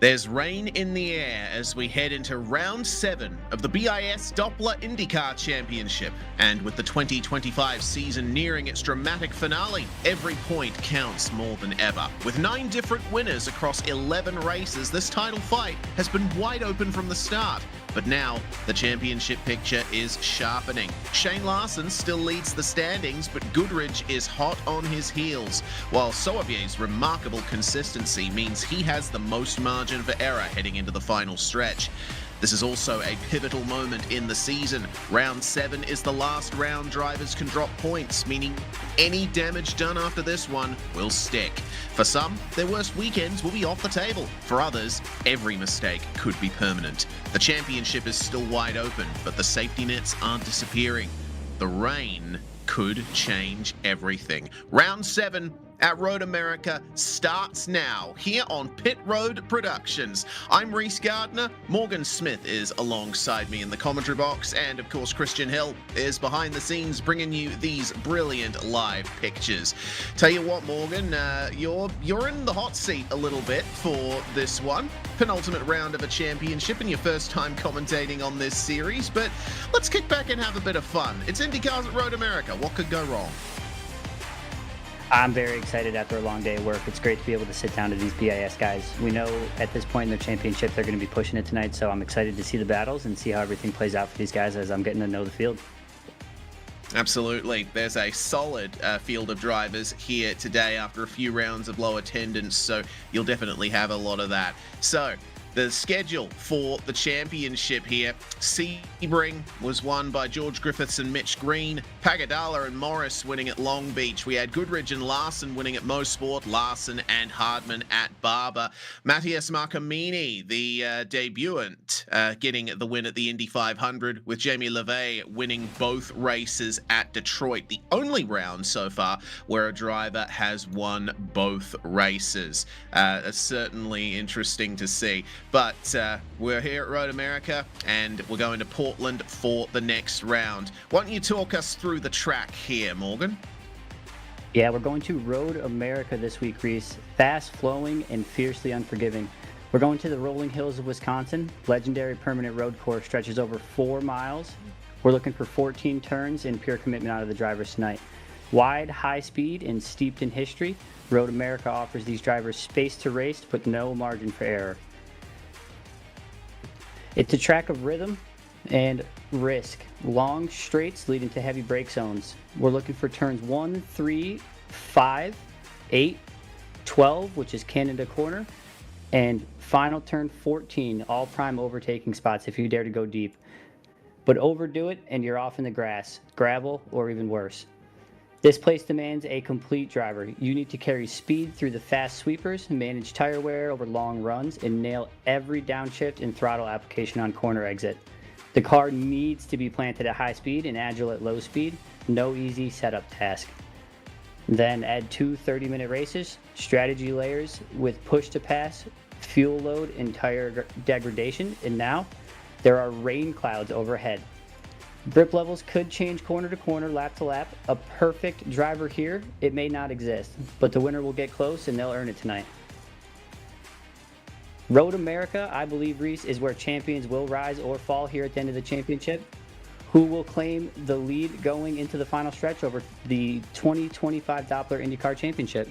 There's rain in the air as we head into round 7 of the BiS Doppler IndyCar Championship. And with the 2025 season nearing its dramatic finale, every point counts more than ever. With 9 different winners across 11 races, this title fight has been wide open from the start. But now, the championship picture is sharpening. Shane Larson still leads the standings, but Goodridge is hot on his heels, while Sauervier's remarkable consistency means he has the most margin for error heading into the final stretch. This is also a pivotal moment in the season. Round 7 is the last round drivers can drop points, meaning any damage done after this one will stick. For some, their worst weekends will be off the table. For others, every mistake could be permanent. The championship is still wide open, but the safety nets are disappearing. The rain could change everything. Round 7 at Road America starts now, here on Pit Road Productions. I'm Reese Gardner, Morgan Smith is alongside me in the commentary box, and of course Christian Hill is behind the scenes bringing you these brilliant live pictures. Tell you what, Morgan, you're in the hot seat a little bit for this one. Penultimate round of a championship and your first time commentating on this series, but let's kick back and have a bit of fun. It's IndyCars at Road America. What could go wrong? I'm very excited after a long day of work. It's great to be able to sit down to these BiS guys. We know at this point in their championship they're going to be pushing it tonight, so I'm excited to see the battles and see how everything plays out for these guys as I'm getting to know the field. Absolutely. There's a solid field of drivers here today after a few rounds of low attendance, so you'll definitely have a lot of that. So, the schedule for the championship here. Sebring was won by George Griffiths and Mitch Green. Pagadala and Morris winning at Long Beach. We had Goodridge and Larson winning at Mosport. Larson and Hardman at Barber. Matthias Marcamini, the debutant, getting the win at the Indy 500, with Jamie LeVay winning both races at Detroit. The only round so far where a driver has won both races. It's certainly interesting to see. But we're here at Road America, and we're going to Portland for the next round. Why don't you talk us through the track here, Morgan? Yeah, we're going to Road America this week, Reese. Fast-flowing and fiercely unforgiving. We're going to the rolling hills of Wisconsin. Legendary permanent road course stretches over 4 miles. We're looking for 14 turns and pure commitment out of the drivers tonight. Wide, high speed, and steeped in history, Road America offers these drivers space to race with no margin for error. It's a track of rhythm and risk. Long straights leading to heavy brake zones. We're looking for turns 1, 3, 5, 8, 12, which is Canada Corner, and final turn 14, all prime overtaking spots if you dare to go deep. But overdo it and you're off in the grass, gravel, or even worse. This place demands a complete driver. You need to carry speed through the fast sweepers, manage tire wear over long runs, and nail every downshift and throttle application on corner exit. The car needs to be planted at high speed and agile at low speed. No easy setup task. Then add 2 30-minute races, strategy layers with push to pass, fuel load, and tire degradation. And now there are rain clouds overhead. Grip levels could change corner to corner, lap to lap. A perfect driver here, it may not exist, but the winner will get close and they'll earn it tonight. Road America, I believe, Reese, is where champions will rise or fall here at the end of the championship. Who will claim the lead going into the final stretch over the 2025 Doppler IndyCar Championship?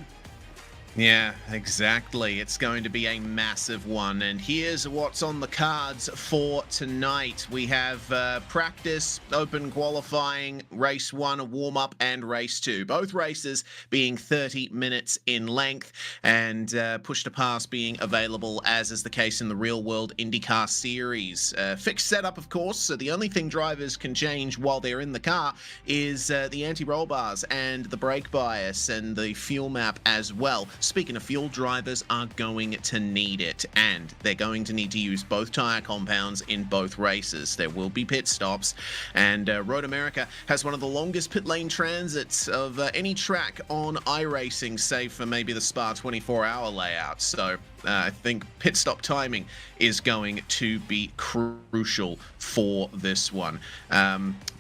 Yeah, exactly. It's going to be a massive one. And here's what's on the cards for tonight. We have practice, open qualifying, race 1, a warm-up, and race 2. Both races being 30 minutes in length, and push to pass being available, as is the case in the real-world IndyCar series. Fixed setup, of course, so the only thing drivers can change while they're in the car is the anti-roll bars and the brake bias and the fuel map as well. Speaking of fuel, drivers are going to need it, and they're going to need to use both tire compounds in both races. There will be pit stops, and Road America has one of the longest pit lane transits of any track on iRacing, save for maybe the Spa 24-hour layout. So I think pit stop timing is going to be crucial for this one.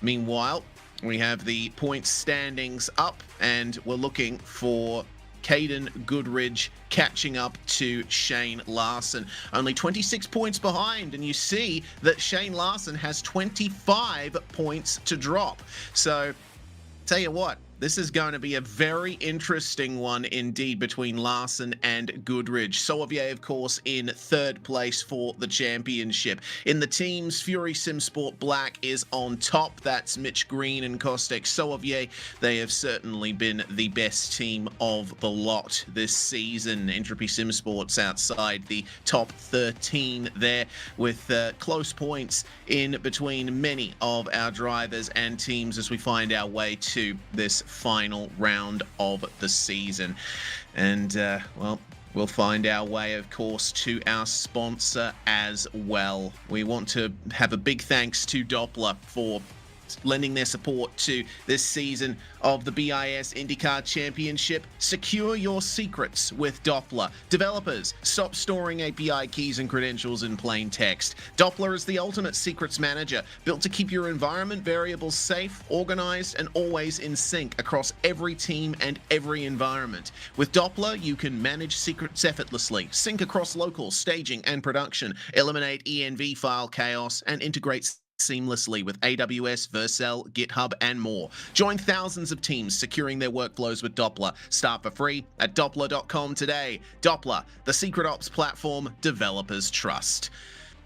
Meanwhile, we have the points standings up, and we're looking for Caden Goodridge catching up to Shane Larson. Only 26 points behind, and you see that Shane Larson has 25 points to drop. So, tell you what, this is going to be a very interesting one indeed between Larson and Goodridge. Sauvier, of course, in third place for the championship. In the teams, Fury Simsport Black is on top. That's Mitch Green and Kostek Sauvier. They have certainly been the best team of the lot this season. Entropy Simsports outside the top 13 there, with close points in between many of our drivers and teams as we find our way to this final round of the season. And well, we'll find our way, of course, to our sponsor as well. We want to have a big thanks to Doppler for lending their support to this season of the BiS Indycar Championship. Secure your secrets with Doppler. Developers, stop storing API keys and credentials in plain text. Doppler is the ultimate secrets manager, built to keep your environment variables safe, organized, and always in sync across every team and every environment. With Doppler, you can manage secrets effortlessly, sync across local, staging, and production, eliminate ENV file chaos, and integrate seamlessly with AWS, Vercel, GitHub, and more. Join thousands of teams securing their workflows with Doppler. Start for free at Doppler.com today. Doppler, the secret ops platform developers trust.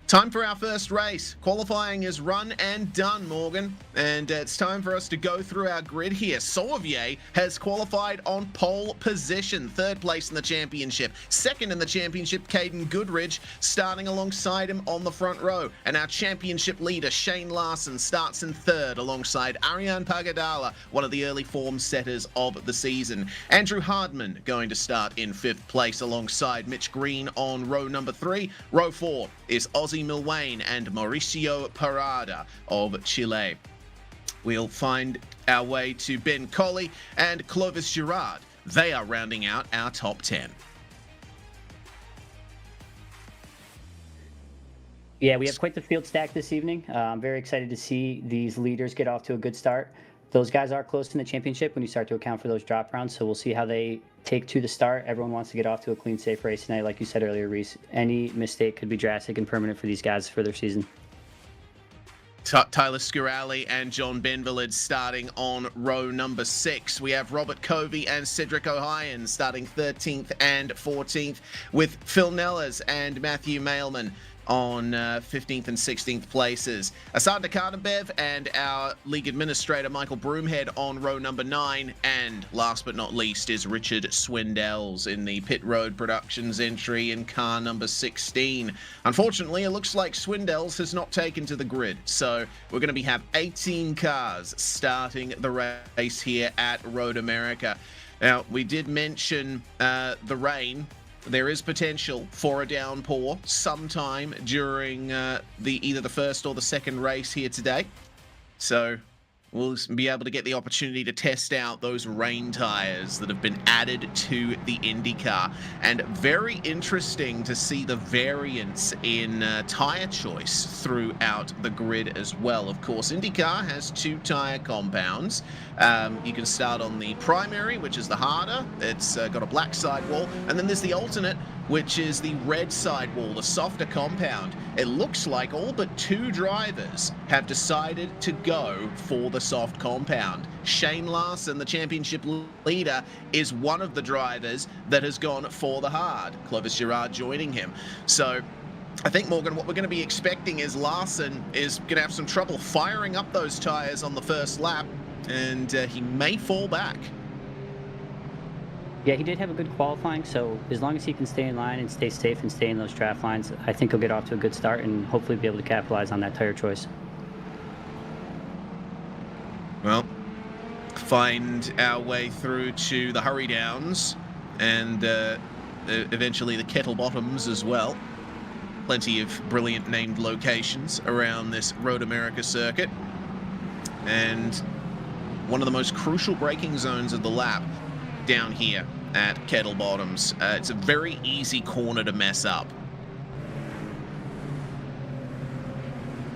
Time for our first race. Qualifying is run and done, Morgan. And it's time for us to go through our grid here. Sauvier has qualified on pole position, third place in the championship. Second in the championship, Caden Goodridge, starting alongside him on the front row. And our championship leader, Shane Larson, starts in third alongside Ariane Pagadala, one of the early form setters of the season. Andrew Hardman going to start in fifth place alongside Mitch Green on row number 3. Row 4 is Aussie Milwane and Mauricio Parada of Chile. We'll find our way to Ben Colley and Clovis Girard. They are rounding out our top 10. Yeah, we have quite the field stack this evening. I'm very excited to see these leaders get off to a good start. Those guys are close to the championship when you start to account for those drop rounds, so we'll see how they take to the start. Everyone wants to get off to a clean, safe race tonight. Like you said earlier, Reese, any mistake could be drastic and permanent for these guys for their season. Tyler Scurali and John Benvalid starting on row number 6. We have Robert Covey and Cedric O'Hyan starting 13th and 14th, with Phil Nellers and Matthew Mailman on 15th and 16th places. Assad Nakardabev and our league administrator Michael Broomhead on row number 9, and last but not least is Richard Swindells in the Pit Road Productions entry in car number 16. Unfortunately, it looks like Swindells has not taken to the grid, so we're going to have 18 cars starting the race here at Road America. Now, we did mention the rain. There is potential for a downpour sometime during either the first or the second race here today. So we'll be able to get the opportunity to test out those rain tires that have been added to the IndyCar. And very interesting to see the variance in tire choice throughout the grid as well. Of course, IndyCar has 2 tire compounds. You can start on the primary, which is the harder. It's got a black sidewall. And then there's the alternate, which is the red sidewall, the softer compound. It looks like all but 2 drivers have decided to go for the soft compound. Shane Larson, the championship leader, is one of the drivers that has gone for the hard. Clovis Girard joining him. So I think, Morgan, what we're going to be expecting is Larson is going to have some trouble firing up those tires on the first lap, and he may fall back. Yeah, he did have a good qualifying, so as long as he can stay in line and stay safe and stay in those draft lines, I think he'll get off to a good start and hopefully be able to capitalize on that tire choice. Well, find our way through to the Hurry Downs and eventually the Kettle Bottoms as well. Plenty of brilliant named locations around this Road America circuit. And one of the most crucial braking zones of the lap down here at Kettle Bottoms. It's a very easy corner to mess up.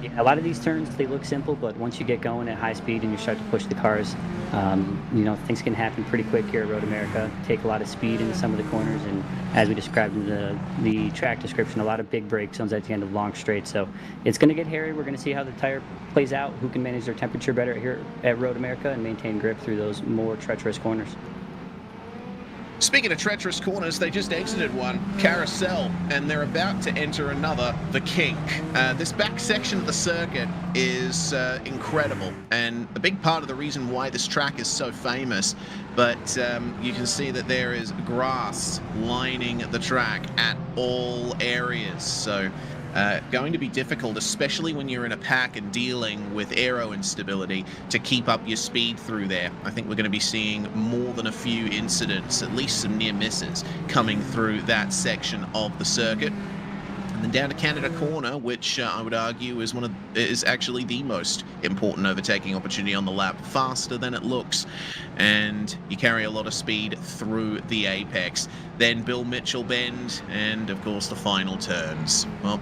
Yeah, a lot of these turns, they look simple, but once you get going at high speed and you start to push the cars, things can happen pretty quick here at Road America. Take a lot of speed into some of the corners, and as we described in the track description, a lot of big brake zones at the end of long straights. So it's going to get hairy. We're going to see how the tire plays out, who can manage their temperature better here at Road America and maintain grip through those more treacherous corners. Speaking of treacherous corners, they just exited one, Carousel, and they're about to enter another, the Kink. This back section of the circuit is incredible, and a big part of the reason why this track is so famous, but you can see that there is grass lining the track at all areas, so going to be difficult, especially when you're in a pack and dealing with aero instability, to keep up your speed through there. I think we're going to be seeing more than a few incidents, at least some near misses, coming through that section of the circuit. And then down to Canada Corner, which I would argue is actually the most important overtaking opportunity on the lap, faster than it looks, and you carry a lot of speed through the apex. Then Bill Mitchell Bend, and of course the final turns. Well,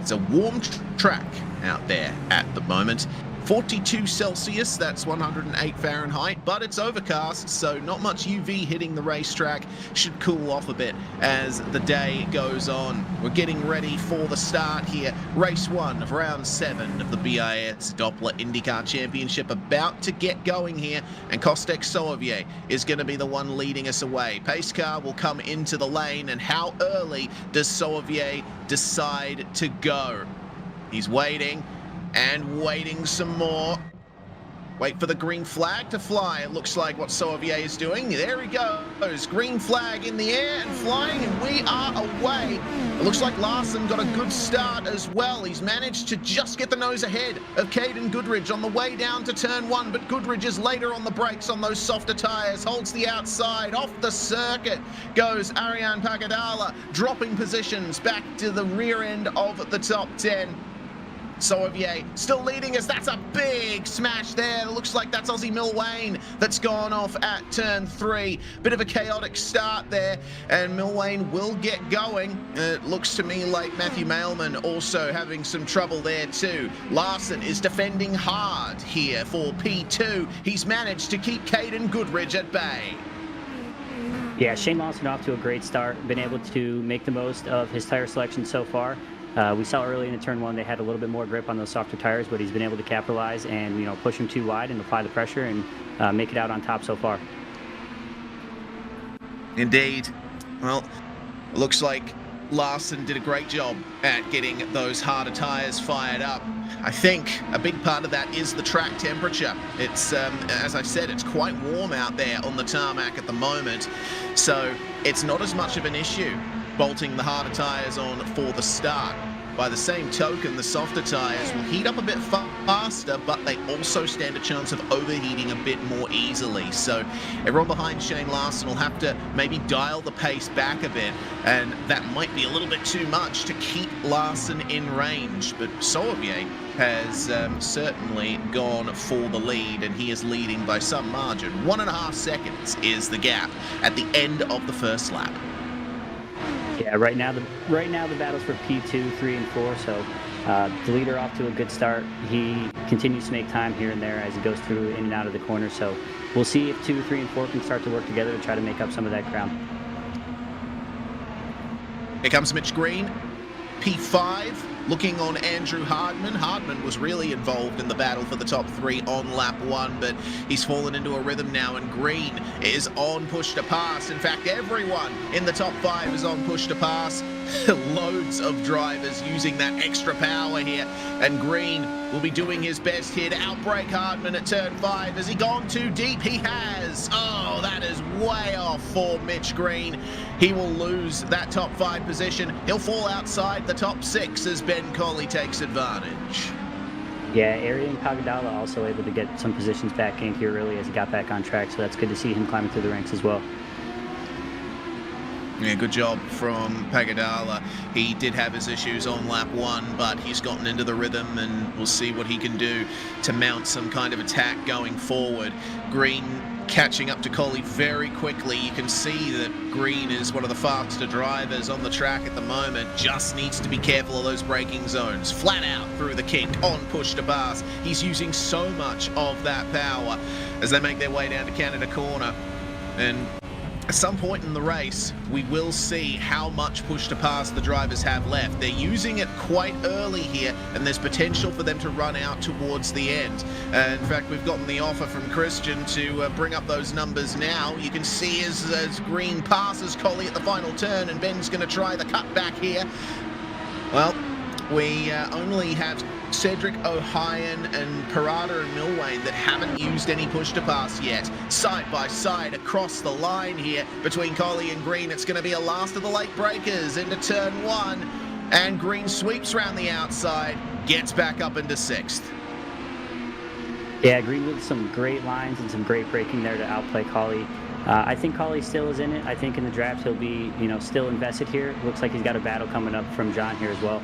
it's a warm track out there at the moment. 42 Celsius, that's 108 Fahrenheit, but it's overcast, so not much UV hitting the racetrack. Should cool off a bit as the day goes on. We're getting ready for the start here. Race 1 of round 7 of the BiS Doppler IndyCar Championship about to get going here, and Kostek Solovey is going to be the one leading us away. Pace car will come into the lane, and how early does Solovey decide to go? He's waiting. And waiting some more. Wait for the green flag to fly. It looks like what Solovey is doing. There he goes. Green flag in the air and flying, and we are away. It looks like Larson got a good start as well. He's managed to just get the nose ahead of Caden Goodridge on the way down to turn 1, but Goodridge is later on the brakes on those softer tires, holds the outside. Off the circuit goes Ariane Pagadala, dropping positions back to the rear end of the top 10. Solovey still leading us. That's a big smash there. It looks like that's Aussie Milwayne that's gone off at turn 3. Bit of a chaotic start there, and Milwayne will get going. It looks to me like Matthew Mailman also having some trouble there too. Larson is defending hard here for P2. He's managed to keep Caden Goodridge at bay. Yeah, Shane Lawson off to a great start. Been able to make the most of his tire selection so far. We saw early in the turn 1 they had a little bit more grip on those softer tires, but he's been able to capitalize and push them too wide and apply the pressure and make it out on top so far. Indeed. Well, it looks like Larson did a great job at getting those harder tires fired up. I think a big part of that is the track temperature. It's, as I said, it's quite warm out there on the tarmac at the moment, so it's not as much of an issue bolting the harder tires on for the start. By the same token, the softer tires will heat up a bit faster, but they also stand a chance of overheating a bit more easily. So everyone behind Shane Larson will have to maybe dial the pace back a bit, and that might be a little bit too much to keep Larson in range. But Solovey has certainly gone for the lead, and he is leading by some margin. 1.5 seconds is the gap at the end of the first lap. Yeah, right now the battle's for P2, 3, and 4. So the leader off to a good start. He continues to make time here and there as he goes through in and out of the corner. So we'll see if 2, 3, and 4 can start to work together to try to make up some of that ground. Here comes Mitch Green, P5, looking on Andrew Hardman. Hardman was really involved in the battle for the top 3 on lap 1, but he's fallen into a rhythm now, and Green is on push to pass. In fact, everyone in the top 5 is on push to pass. Loads of drivers using that extra power here, and Green will be doing his best here to outbrake Hardman at turn 5. Has he gone too deep? He has. Oh, that is way off for Mitch Green. He will lose that top 5 position. He'll fall outside the top 6 as Ben Colley takes advantage. Yeah, Ariane Pagadala also able to get some positions back in here early as he got back on track, so that's good to see him climbing through the ranks as well. Yeah, good job from Pagadala. He did have his issues on lap 1, but he's gotten into the rhythm, and we'll see what he can do to mount some kind of attack going forward. Green catching up to Coley very quickly. You can see that Green is one of the faster drivers on the track at the moment. Just needs to be careful of those braking zones. Flat out through the kink on push to pass. He's using so much of that power as they make their way down to Canada Corner. And at some point in the race, we will see how much push to pass the drivers have left. They're using it quite early here, and there's potential for them to run out towards the end. In fact, we've gotten the offer from Christian to bring up those numbers now. You can see as Green passes Coley at the final turn, and Ben's going to try the cutback here. Well, we only have Cedric O'Hyan and Parada and Milwain that haven't used any push to pass yet. Side by side across the line here between Coley and Green. It's going to be a last of the late breakers into turn 1. And Green sweeps round the outside, gets back up into 6th. Yeah, Green with some great lines and some great braking there to outplay Coley. I think Coley still is in it. I think in the draft he'll be, still invested here. Looks like he's got a battle coming up from John here as well.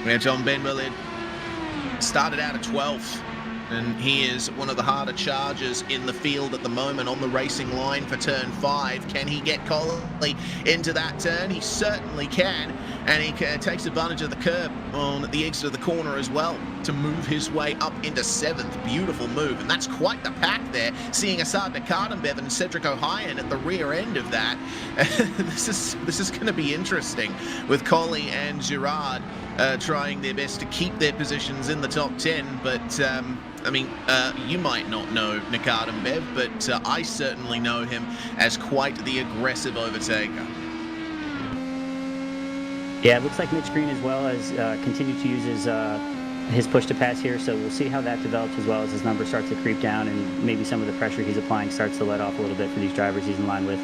We have John Benwell started out at 12th, and he is one of the harder chargers in the field at the moment on the racing line for turn 5. Can he get Coley into that turn? He certainly can, and he takes advantage of the curb on the exit of the corner as well to move his way up into 7th. Beautiful move, and that's quite the pack there, seeing Assad Nakatembev and Cedric O'Hyan at the rear end of that. This is going to be interesting with Coley and Girard trying their best to keep their positions in the top 10, but you might not know Nakatembev, but I certainly know him as quite the aggressive overtaker. Yeah, it looks like Mitch Green as well has continued to use his push to pass here, so we'll see how that develops as well as his numbers start to creep down and maybe some of the pressure he's applying starts to let off a little bit for these drivers he's in line with.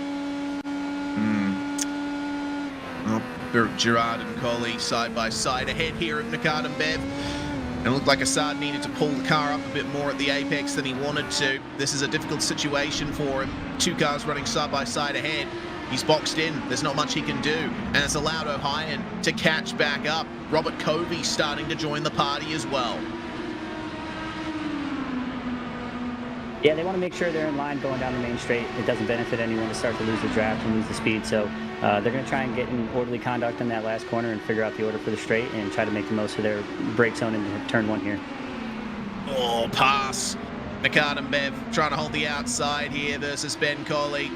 Well, Girard and Coley side by side ahead here of Nakatembev. And it looked like Assad needed to pull the car up a bit more at the apex than he wanted to. This is a difficult situation for him. 2 cars running side by side ahead. He's boxed in. There's not much he can do. And it's allowed O'Hyan to catch back up. Robert Covey starting to join the party as well. Yeah, they want to make sure they're in line going down the main straight. It doesn't benefit anyone to start to lose the draft and lose the speed. So they're going to try and get in orderly conduct in that last corner and figure out the order for the straight and try to make the most of their brake zone in turn 1 here. Oh, pass. Nakatembev trying to hold the outside here versus Ben Coley.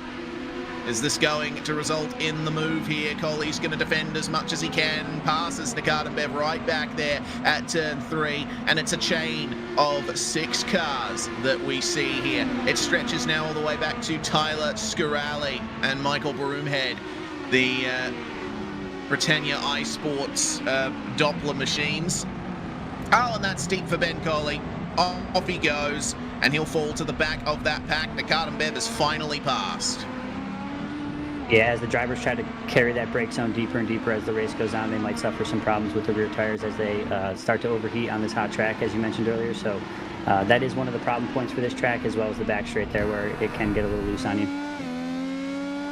Is this going to result in the move here? Coley's going to defend as much as he can. Passes Nakatembev right back there at turn 3. And it's a chain of 6 cars that we see here. It stretches now all the way back to Tyler Scarali and Michael Broomhead. The Britannia iSports Doppler machines. Oh, and that's deep for Ben Coley. Off he goes, and he'll fall to the back of that pack. Nakatembev has finally passed. Yeah, as the drivers try to carry that brake zone deeper and deeper as the race goes on, they might suffer some problems with the rear tires as they start to overheat on this hot track, as you mentioned earlier. So that is one of the problem points for this track, as well as the back straight there where it can get a little loose on you.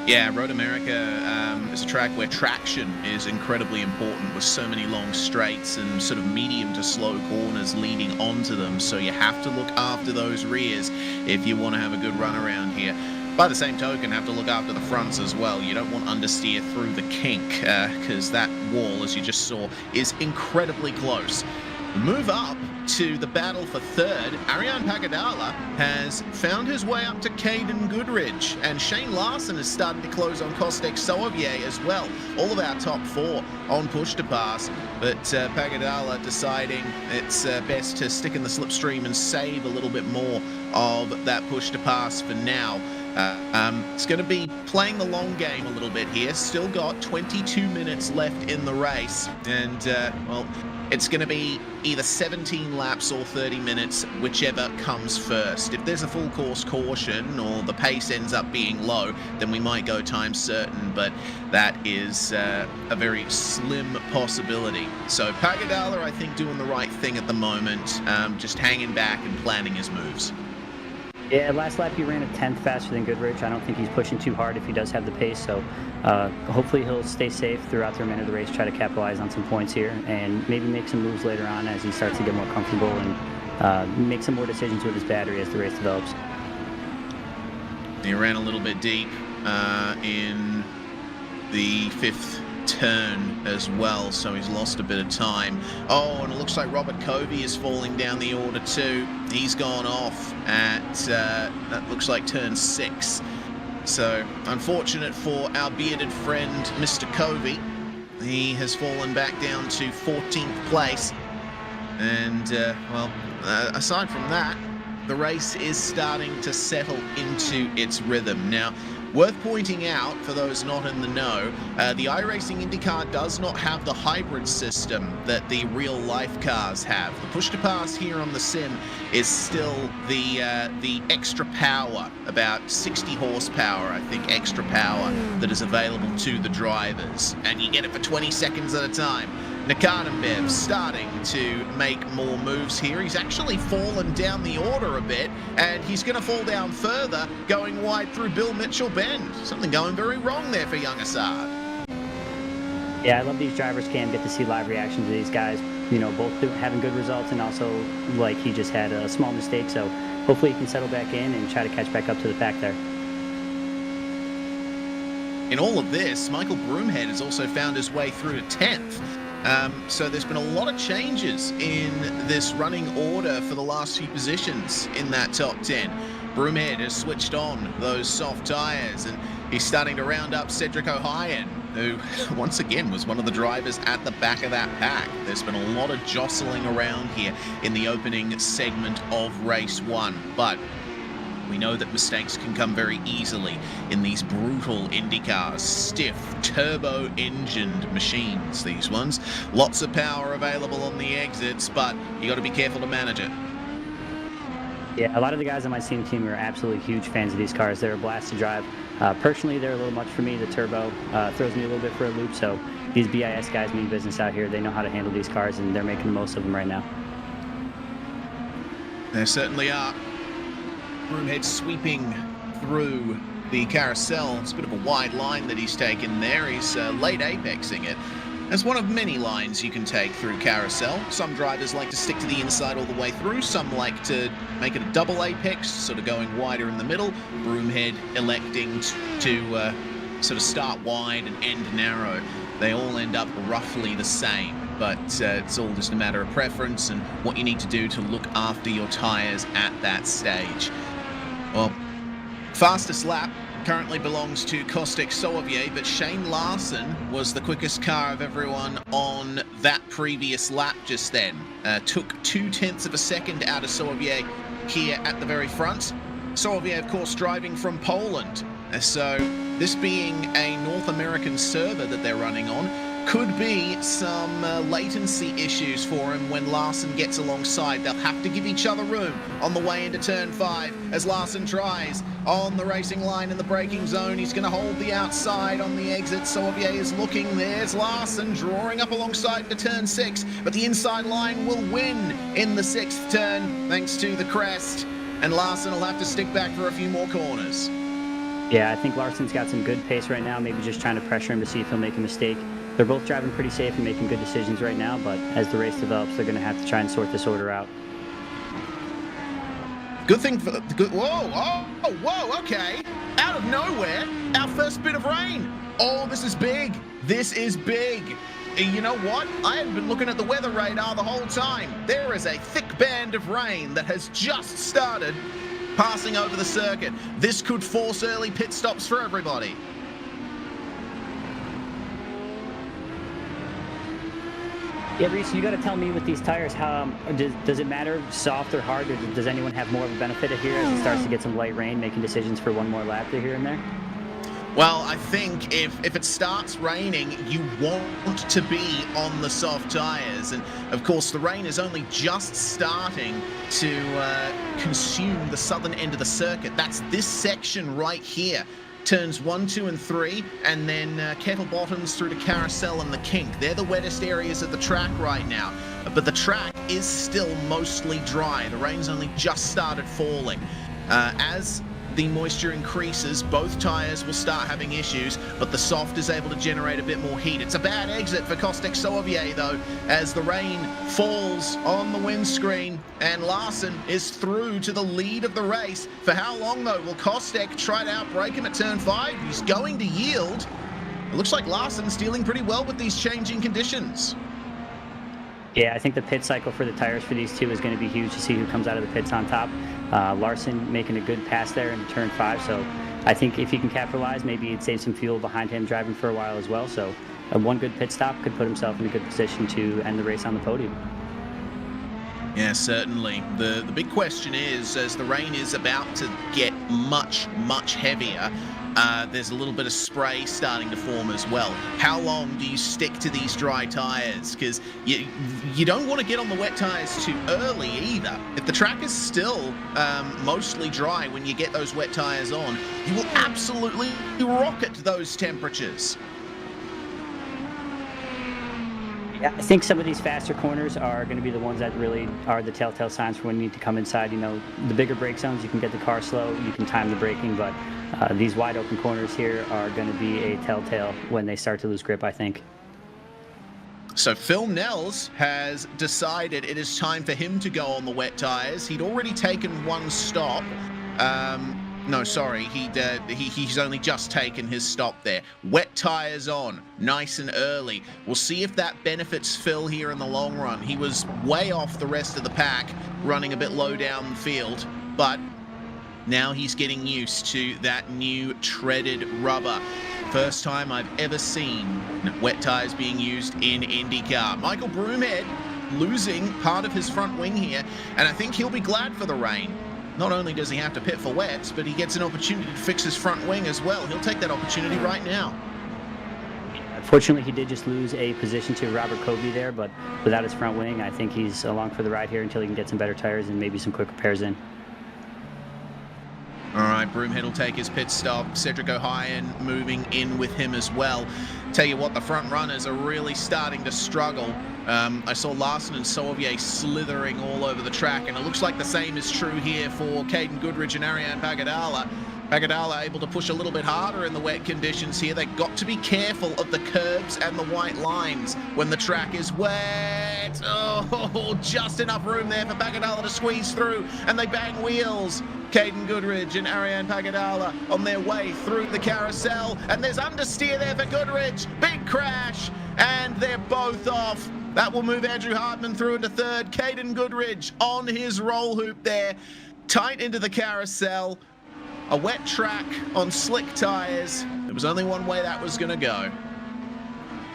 Yeah, Road America is a track where traction is incredibly important with so many long straights and sort of medium to slow corners leading onto them. So you have to look after those rears if you want to have a good run around here. By the same token, have to look after the fronts as well. You don't want understeer through the kink because that wall, as you just saw, is incredibly close. Move up to the battle for 3rd. Ariane Pagadala has found his way up to Caden Goodridge, and Shane Larson is starting to close on Kostek Soavier as well. All of our top 4 on push to pass, but Pagadala deciding it's best to stick in the slipstream and save a little bit more of that push to pass for now. It's going to be playing the long game a little bit here. Still got 22 minutes left in the race, and well, it's going to be either 17 laps or 30 minutes, whichever comes first. If there's a full course caution or the pace ends up being low, then we might go time certain, but that is a very slim possibility. So Pagadala, I think, doing the right thing at the moment, just hanging back and planning his moves. Yeah, last lap he ran a tenth faster than Goodrich. I don't think he's pushing too hard if he does have the pace. So hopefully he'll stay safe throughout the remainder of the race, try to capitalize on some points here, and maybe make some moves later on as he starts to get more comfortable and make some more decisions with his battery as the race develops. He ran a little bit deep in the fifth turn as well, so he's lost a bit of time. Oh, and it looks like Robert Covey is falling down the order too. He's gone off at that looks like turn 6. So unfortunate for our bearded friend Mr. Covey. He has fallen back down to 14th place, and well, aside from that, the race is starting to settle into its rhythm. Now, worth pointing out, for those not in the know, the iRacing IndyCar does not have the hybrid system that the real-life cars have. The push-to-pass here on the sim is still the extra power, about 60 horsepower, I think, extra power that is available to the drivers, and you get it for 20 seconds at a time. Nakadenbev starting to make more moves here. He's actually fallen down the order a bit, and he's going to fall down further, going wide through Bill Mitchell Bend. Something going very wrong there for young Assad. Yeah, I love these drivers get to see live reactions of these guys, you know, both having good results and also like he just had a small mistake. So hopefully he can settle back in and try to catch back up to the pack there. In all of this, Michael Broomhead has also found his way through to 10th. So there's been a lot of changes in this running order for the last few positions in that top 10. Broomhead has switched on those soft tyres, and he's starting to round up Cedric O'Hyan, who once again was one of the drivers at the back of that pack. There's been a lot of jostling around here in the opening segment of race 1, but we know that mistakes can come very easily in these brutal IndyCars, stiff, turbo-engined machines, these ones. Lots of power available on the exits, but you got to be careful to manage it. Yeah, a lot of the guys on my team are absolutely huge fans of these cars. They're a blast to drive. Personally, they're a little much for me. The turbo throws me a little bit for a loop, so these BiS guys mean business out here. They know how to handle these cars, and they're making the most of them right now. There certainly are. Broomhead sweeping through the carousel. It's a bit of a wide line that he's taken there. He's late apexing it. That's one of many lines you can take through carousel. Some drivers like to stick to the inside all the way through. Some like to make it a double apex, sort of going wider in the middle. Broomhead electing to sort of start wide and end narrow. They all end up roughly the same, but it's all just a matter of preference and what you need to do to look after your tyres at that stage. Well, fastest lap currently belongs to Kostek Soavier, but Shane Larson was the quickest car of everyone on that previous lap just then. Took 0.2 of a second out of Soavier here at the very front. Soavier, of course, driving from Poland. So this being a North American server that they're running on, could be some latency issues for him when Larson gets alongside. They'll have to give each other room on the way into turn 5 as Larson tries on the racing line in the braking zone. He's going to hold the outside on the exit. Sauvier is looking. There's Larson drawing up alongside into turn 6, but the inside line will win in the 6th turn thanks to the crest, and Larson will have to stick back for a few more corners. Yeah, I think Larson's got some good pace right now, maybe just trying to pressure him to see if he'll make a mistake. They're both driving pretty safe and making good decisions right now, but as the race develops, they're going to have to try and sort this order out. Good thing for the good. Whoa, okay. Out of nowhere, our first bit of rain. Oh, this is big. This is big. You know what? I have been looking at the weather radar the whole time. There is a thick band of rain that has just started passing over the circuit. This could force early pit stops for everybody. Yeah, Reese, you got to tell me with these tires, how does it matter soft or hard, or does anyone have more of a benefit here as it starts to get some light rain, making decisions for one more lap here and there? Well, I think if it starts raining, you want to be on the soft tyres. And, of course, the rain is only just starting to consume the southern end of the circuit. That's this section right here. Turns 1, 2, and 3, and then Kettle Bottoms through to Carousel and the Kink. They're the wettest areas of the track right now. but the track is still mostly dry. The rain's only just started falling. As the moisture increases, both tyres will start having issues, but the soft is able to generate a bit more heat. It's a bad exit for Kostek Soavier, though, as the rain falls on the windscreen, and Larson is through to the lead of the race. For how long, though? Will Kostek try to outbrake him at turn 5? He's going to yield. It looks like Larson's dealing pretty well with these changing conditions. Yeah, I think the pit cycle for the tires for these two is going to be huge to see who comes out of the pits on top. Larson making a good pass there in turn 5, so I think if he can capitalize, maybe he'd save some fuel behind him driving for a while as well. So one good pit stop could put himself in a good position to end the race on the podium. Yeah, certainly. The big question is, as the rain is about to get much, much heavier, there's a little bit of spray starting to form as well. How long do you stick to these dry tyres? Because you don't want to get on the wet tyres too early either. If the track is still mostly dry when you get those wet tyres on, you will absolutely rocket those temperatures. Yeah, I think some of these faster corners are going to be the ones that really are the telltale signs for when you need to come inside. You know, the bigger brake zones, you can get the car slow, you can time the braking, but these wide open corners here are going to be a telltale when they start to lose grip, I think. So Phil Nels has decided it is time for him to go on the wet tyres. He'd already taken one stop. No, sorry, he's only just taken his stop there. Wet tyres on, nice and early. We'll see if that benefits Phil here in the long run. He was way off the rest of the pack, running a bit low down the field, but now he's getting used to that new treaded rubber. First time I've ever seen wet tyres being used in IndyCar. Michael Broomhead losing part of his front wing here, and I think he'll be glad for the rain. Not only does he have to pit for wets, but he gets an opportunity to fix his front wing as well. He'll take that opportunity right now. Unfortunately, he did just lose a position to Robert Kobe there, but without his front wing, I think he's along for the ride here until he can get some better tires and maybe some quick repairs in. All right, Broomhead will take his pit stop. Cedric O'Hyan moving in with him as well. Tell you what, the front runners are really starting to struggle. I saw Larson and Sauvier slithering all over the track, and it looks like the same is true here for Caden Goodridge and Ariane Pagadala. Pagadala able to push a little bit harder in the wet conditions here. They've got to be careful of the curbs and the white lines when the track is wet. Oh, just enough room there for Pagadala to squeeze through, and they bang wheels. Caden Goodridge and Ariane Pagadala on their way through the carousel, and there's understeer there for Goodridge. Big crash, and they're both off. That will move Andrew Hartman through into third. Caden Goodridge on his roll hoop there, tight into the carousel. A wet track on slick tyres. There was only one way that was going to go.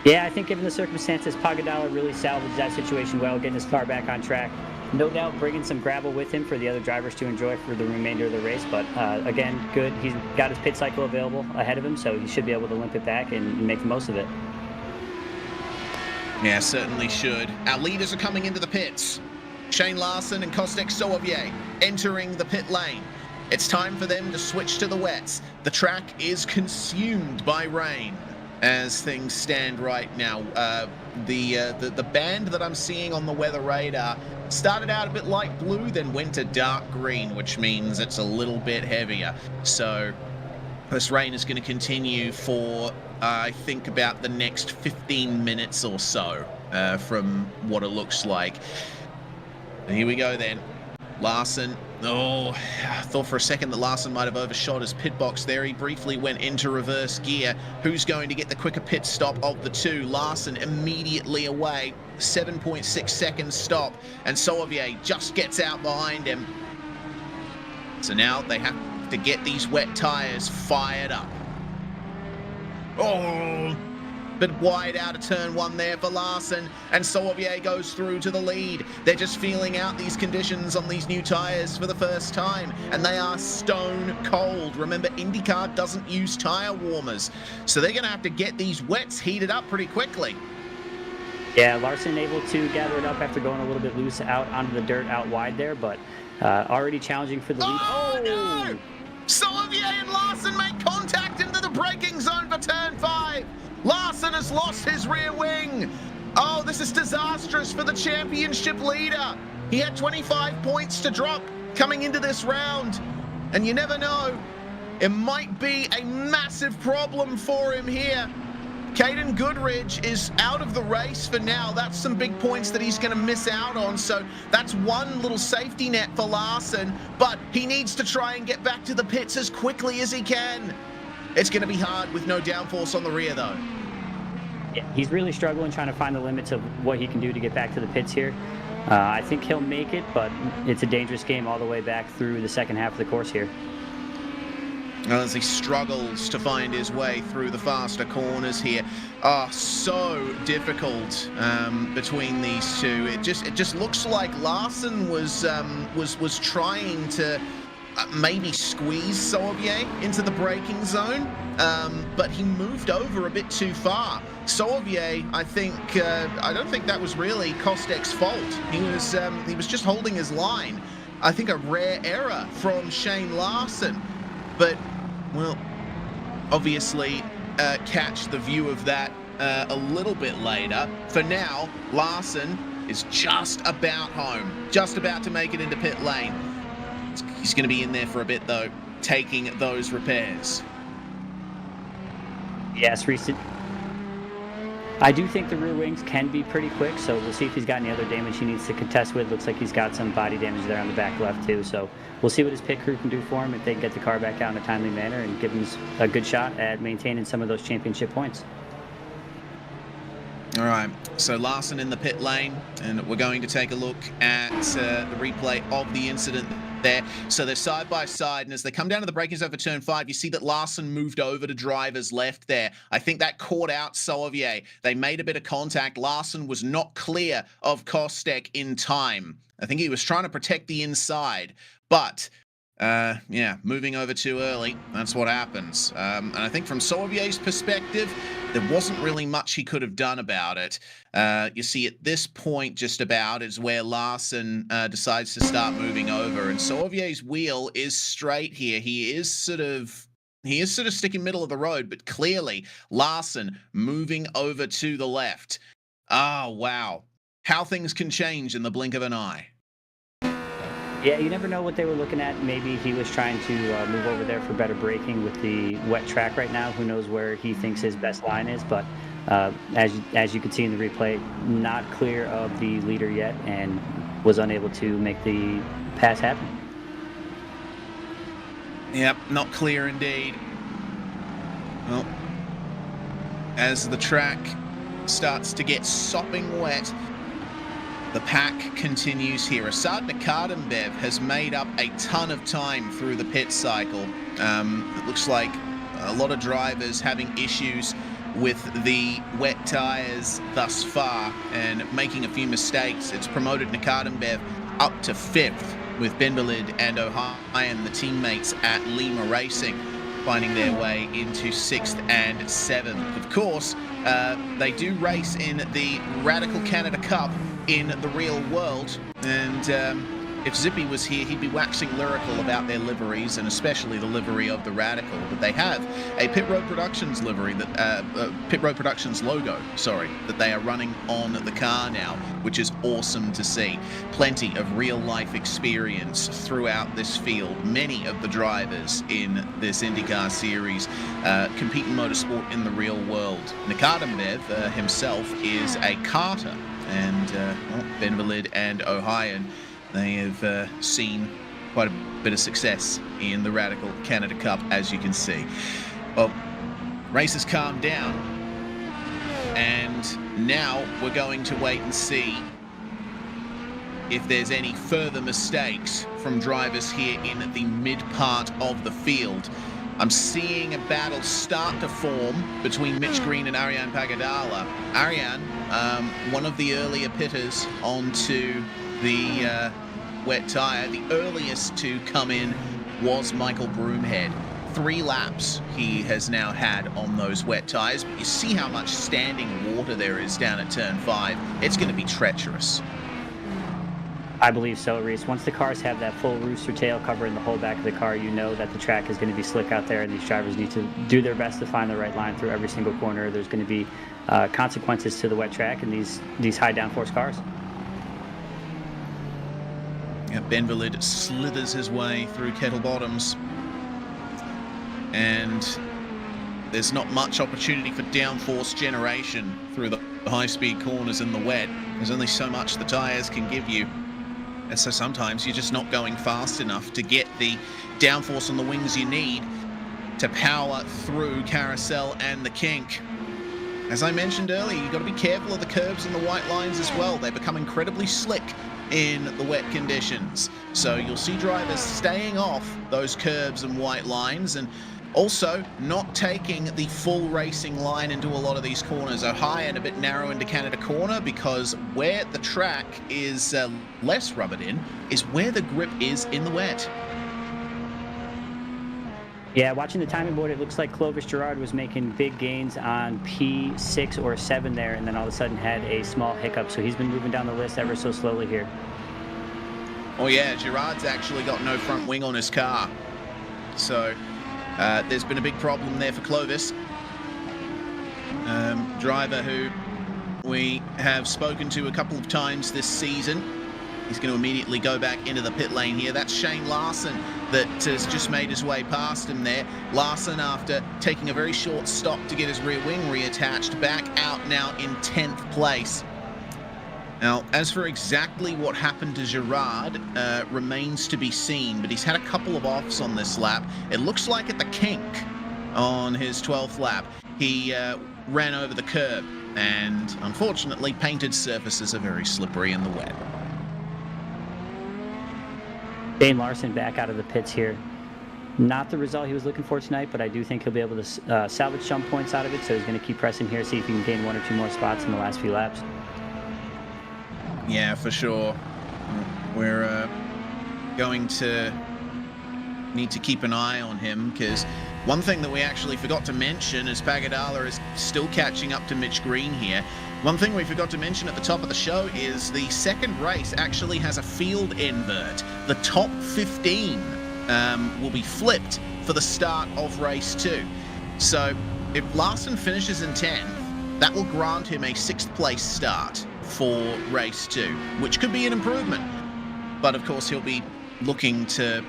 Yeah, I think given the circumstances, Pagadala really salvaged that situation well, getting his car back on track. No doubt bringing some gravel with him for the other drivers to enjoy for the remainder of the race, but again, good. He's got his pit cycle available ahead of him, so he should be able to limp it back and make the most of it. Yeah, certainly should. Our leaders are coming into the pits. Shane Larson and Kostek Soavier entering the pit lane. It's time for them to switch to the wets. The track is consumed by rain as things stand right now. The band that I'm seeing on the weather radar started out a bit light blue, then went to dark green, which means it's a little bit heavier. So this rain is going to continue for, I think, about the next 15 minutes or so, from what it looks like. And here we go then. Larson. Oh, I thought for a second that Larson might have overshot his pit box there. He briefly went into reverse gear. Who's going to get the quicker pit stop of the two? Larson immediately away. 7.6 seconds stop. And Sauvier just gets out behind him. So now they have to get these wet tyres fired up. Oh, but wide out of turn one there for Larson, and Sauvier goes through to the lead. They're just feeling out these conditions on these new tyres for the first time, and they are stone cold. Remember, IndyCar doesn't use tyre warmers, so they're going to have to get these wets heated up pretty quickly. Yeah, Larson able to gather it up after going a little bit loose out onto the dirt out wide there, but already challenging for the lead. Oh, no! Sauvier and Larson make contact into the braking zone for turn 5. Larson has lost his rear wing. Oh, this is disastrous for the championship leader. He had 25 points to drop coming into this round. And you never know, it might be a massive problem for him here. Caden Goodridge is out of the race for now. That's some big points that he's going to miss out on. So that's one little safety net for Larson, but he needs to try and get back to the pits as quickly as he can. It's going to be hard with no downforce on the rear, though. Yeah, he's really struggling trying to find the limits of what he can do to get back to the pits here. I think he'll make it, but it's a dangerous game all the way back through the second half of the course here. As he struggles to find his way through the faster corners here. Oh, so difficult between these two. It just looks like Larson was trying to maybe squeeze Sauvier into the braking zone, but he moved over a bit too far. Sauvier, I don't think that was really Kostek's fault. He was just holding his line. I think a rare error from Shane Larson, but well, obviously catch the view of that a little bit later. For now, Larson is just about home, just about to make it into pit lane. He's going to be in there for a bit, though, taking those repairs. Yes, Reese. I do think the rear wings can be pretty quick, so we'll see if he's got any other damage he needs to contest with. Looks like he's got some body damage there on the back left, too. So we'll see what his pit crew can do for him if they can get the car back out in a timely manner and give him a good shot at maintaining some of those championship points. All right, so Larson in the pit lane, and we're going to take a look at the replay of the incident there. So they're side by side, and as they come down to the braking zone for turn 5, you see that Larson moved over to driver's left there. I think that caught out Sauvier. They made a bit of contact. Larson was not clear of Kostek in time. I think he was trying to protect the inside, but yeah, moving over too early, that's what happens. And I think from Sauvier's perspective, there wasn't really much he could have done about it. You see, at this point, just about, is where Larson decides to start moving over, and Sauvier's wheel is straight here. He is sort of sticking middle of the road, but clearly Larson moving over to the left. Ah, wow. How things can change in the blink of an eye. Yeah, you never know what they were looking at. Maybe he was trying to move over there for better braking with the wet track right now. Who knows where he thinks his best line is, but as you can see in the replay, not clear of the leader yet and was unable to make the pass happen. Yep, not clear indeed. Well, as the track starts to get sopping wet, the pack continues here. Asad Nakadembev has made up a ton of time through the pit cycle. It looks like a lot of drivers having issues with the wet tyres thus far and making a few mistakes. It's promoted Nakadembev up to 5th with Benbalid and Ohio, the teammates at Lima Racing, finding their way into 6th and 7th. Of course, they do race in the Radical Canada Cup in the real world, and if Zippy was here, he'd be waxing lyrical about their liveries, and especially the livery of the Radical. But they have a Pit Road Productions livery, Pit Road Productions logo, sorry, that they are running on the car now, which is awesome to see. Plenty of real-life experience throughout this field. Many of the drivers in this IndyCar series compete in motorsport in the real world. Nakadembev himself is a karter, and Benvalid and Ohio, they have seen quite a bit of success in the Radical Canada Cup, as you can see. Well, race has calmed down, and now we're going to wait and see if there's any further mistakes from drivers here in the mid part of the field. I'm seeing a battle start to form between Mitch Green and Ariane Pagadala. Ariane, one of the earlier pitters onto the wet tyre. The earliest to come in was Michael Broomhead. 3 laps he has now had on those wet tyres, but you see how much standing water there is down at turn 5. It's going to be treacherous. I believe so, Reese. Once the cars have that full rooster tail covering the whole back of the car, you know that the track is going to be slick out there, and these drivers need to do their best to find the right line through every single corner. There's going to be consequences to the wet track and these high downforce cars. Yeah, Ben Valid slithers his way through Kettle Bottoms, and there's not much opportunity for downforce generation through the high-speed corners in the wet. There's only so much the tyres can give you. And so sometimes you're just not going fast enough to get the downforce on the wings you need to power through Carousel and the kink. As I mentioned earlier, you've got to be careful of the curbs and the white lines as well. They become incredibly slick in the wet conditions. So you'll see drivers staying off those curbs and white lines, and also not taking the full racing line into a lot of these corners. A high and a bit narrow into Canada Corner, because where the track is less rubbered in is where the grip is in the wet. Yeah, watching the timing board, it looks like Clovis Girard was making big gains on P6 or 7 there, and then all of a sudden had a small hiccup. So he's been moving down the list ever so slowly here. Oh yeah, Girard's actually got no front wing on his car. So there's been a big problem there for Clovis. Driver who we have spoken to a couple of times this season. He's going to immediately go back into the pit lane here. That's Shane Larson that has just made his way past him there. Larson, after taking a very short stop to get his rear wing reattached, back out now in 10th place. Now, as for exactly what happened to Girard, remains to be seen, but he's had a couple of offs on this lap. It looks like at the kink on his 12th lap, he ran over the curb, and unfortunately, painted surfaces are very slippery in the wet. Shane Larson back out of the pits here. Not the result he was looking for tonight, but I do think he'll be able to salvage some points out of it, so he's going to keep pressing here, see if he can gain 1 or 2 more spots in the last few laps. Yeah, for sure. We're going to need to keep an eye on him, because one thing that we actually forgot to mention is Pagadala is still catching up to Mitch Green here. One thing we forgot to mention at the top of the show is the second race actually has a field invert. The top 15 will be flipped for the start of race 2. So if Larson finishes in 10th, that will grant him a 6th place start for race 2, which could be an improvement. But of course, he'll be looking to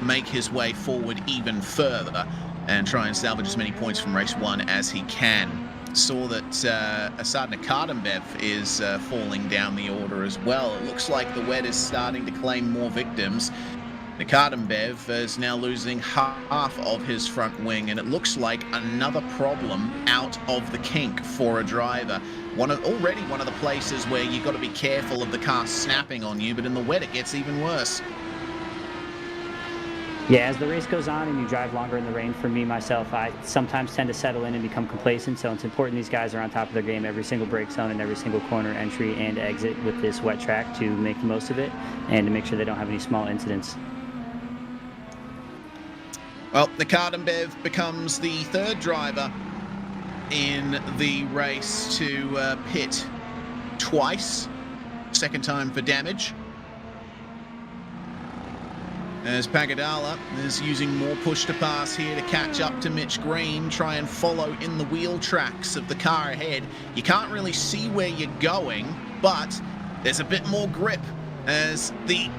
make his way forward even further and try and salvage as many points from race 1 as he can. Saw that Asad Nakadambev is falling down the order as well. It looks like the wet is starting to claim more victims. Nakadambev is now losing half of his front wing, and it looks like another problem out of the kink for a driver. Already one of the places where you've got to be careful of the car snapping on you, but in the wet it gets even worse. Yeah, as the race goes on and you drive longer in the rain, for me, myself, I sometimes tend to settle in and become complacent. So it's important these guys are on top of their game every single brake zone and every single corner entry and exit with this wet track to make the most of it and to make sure they don't have any small incidents. Well, Nakadambev becomes the 3rd driver in the race to pit twice. 2nd time for damage. As Pagadala is using more push to pass here to catch up to Mitch Green, try and follow in the wheel tracks of the car ahead. You can't really see where you're going, but there's a bit more grip as the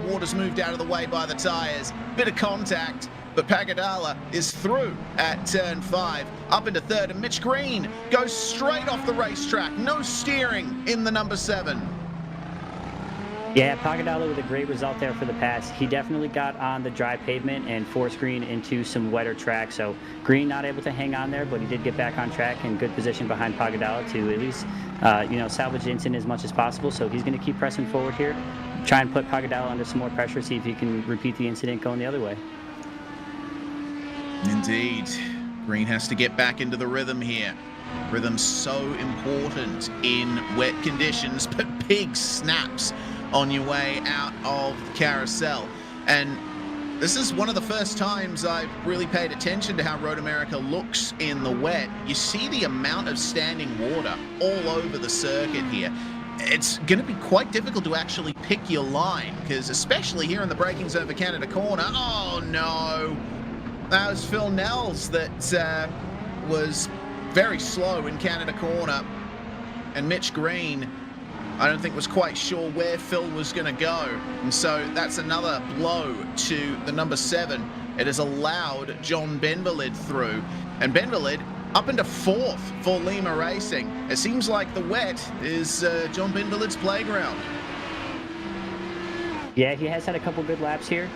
water's moved out of the way by the tyres. Bit of contact, but Pagadala is through at turn 5, up into 3rd, and Mitch Green goes straight off the racetrack. No steering in the number 7. Yeah, Pagadala with a great result there for the pass. He definitely got on the dry pavement and forced Green into some wetter track. So Green not able to hang on there, but he did get back on track in good position behind Pagadala to at least, salvage the incident as much as possible. So he's going to keep pressing forward here, try and put Pagadala under some more pressure, see if he can repeat the incident going the other way. Indeed. Green has to get back into the rhythm here. Rhythm's so important in wet conditions, but big snaps on your way out of the carousel. And this is one of the first times I've really paid attention to how Road America looks in the wet. You see the amount of standing water all over the circuit here. it's going to be quite difficult to actually pick your line, because especially here in the braking zone for Canada Corner, oh no, that was Phil Nels that was very slow in Canada Corner, and Mitch Green, I don't think was quite sure where Phil was going to go, and so that's another blow to the number 7. It has allowed John Benvalid through, and Benvalid up into 4th for Lima Racing. It seems like the wet is John Benvalid's playground. Yeah, he has had a couple good laps here.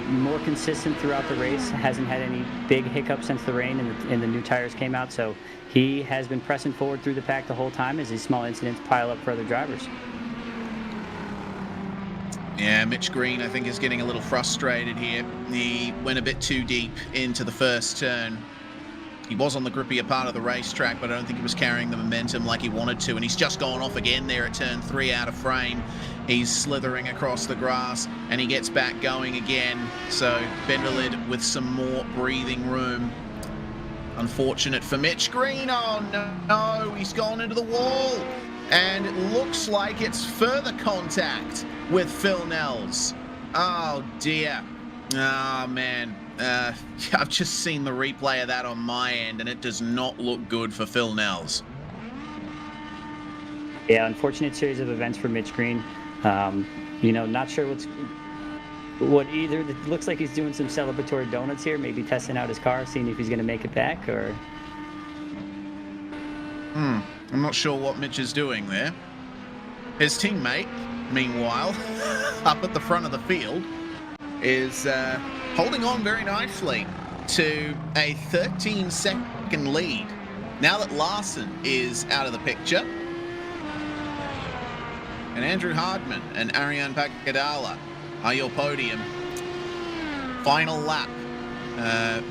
More consistent throughout the race. Hasn't had any big hiccups since the rain and the new tires came out. So he has been pressing forward through the pack the whole time as these small incidents pile up for other drivers. Yeah, Mitch Green, I think, is getting a little frustrated here. He went a bit too deep into the first turn. He was on the grippier part of the racetrack, but I don't think he was carrying the momentum like he wanted to, and he's just gone off again there at turn 3 out of frame. He's slithering across the grass, and he gets back going again. So Benvalid with some more breathing room. Unfortunate for Mitch Green. Oh no, he's gone into the wall, and it looks like it's further contact with Phil Nels. Oh dear. Oh man. I've just seen the replay of that on my end, and it does not look good for Phil Nels. Yeah, unfortunate series of events for Mitch Green. You know, not sure what either. It looks like he's doing some celebratory donuts here, maybe testing out his car, seeing if he's going to make it back, or... I'm not sure what Mitch is doing there. His teammate, meanwhile, up at the front of the field, is holding on very nicely to a 13-second lead. Now that Larson is out of the picture, and Andrew Hardman and Ariane Pagadala are your podium. Final lap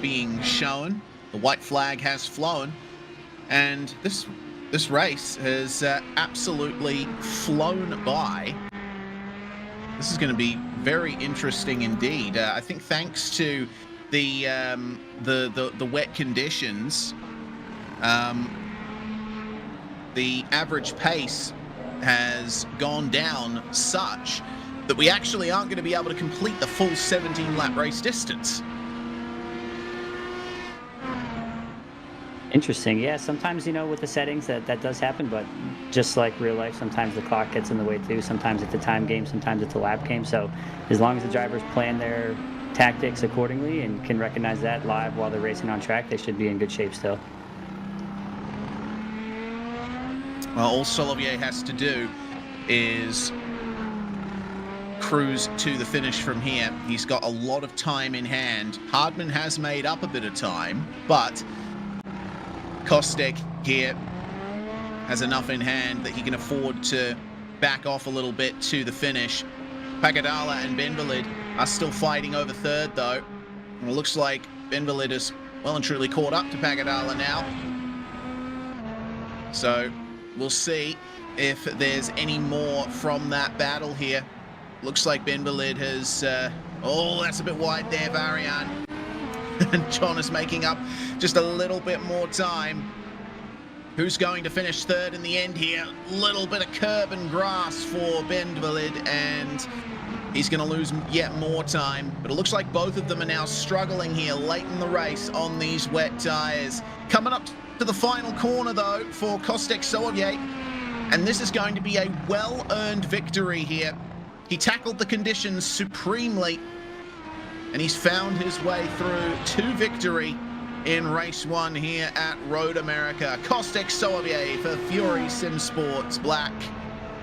being shown. The white flag has flown, and this race has absolutely flown by. This is going to be very interesting indeed. I think thanks to the wet conditions, the average pace has gone down such that we actually aren't going to be able to complete the full 17-lap race distance. Interesting. Yeah, sometimes, you know, with the settings that does happen, but just like real life, sometimes the clock gets in the way too. Sometimes it's a time game, sometimes it's a lap game. So as long as the drivers plan their tactics accordingly and can recognize that live while they're racing on track, they should be in good shape still. Well, all Solivier has to do is cruise to the finish from here. He's got a lot of time in hand. Hardman has made up a bit of time, but Kostek here has enough in hand that he can afford to back off a little bit to the finish. Pagadala and Benvalid are still fighting over third, though. And it looks like Benvalid is well and truly caught up to Pagadala now. So we'll see if there's any more from that battle here. Looks like Benvalid has... oh, that's a bit wide there, Varian. And John is making up just a little bit more time. Who's going to finish third in the end here? Little bit of curb and grass for Benvalid, and he's going to lose yet more time. But it looks like both of them are now struggling here late in the race on these wet tyres. Coming up to the final corner, though, for Kostek Solivier. And this is going to be a well-earned victory here. He tackled the conditions supremely, and he's found his way through to victory in race 1 here at Road America. Kostek Solivier for Fury Sim Sports Black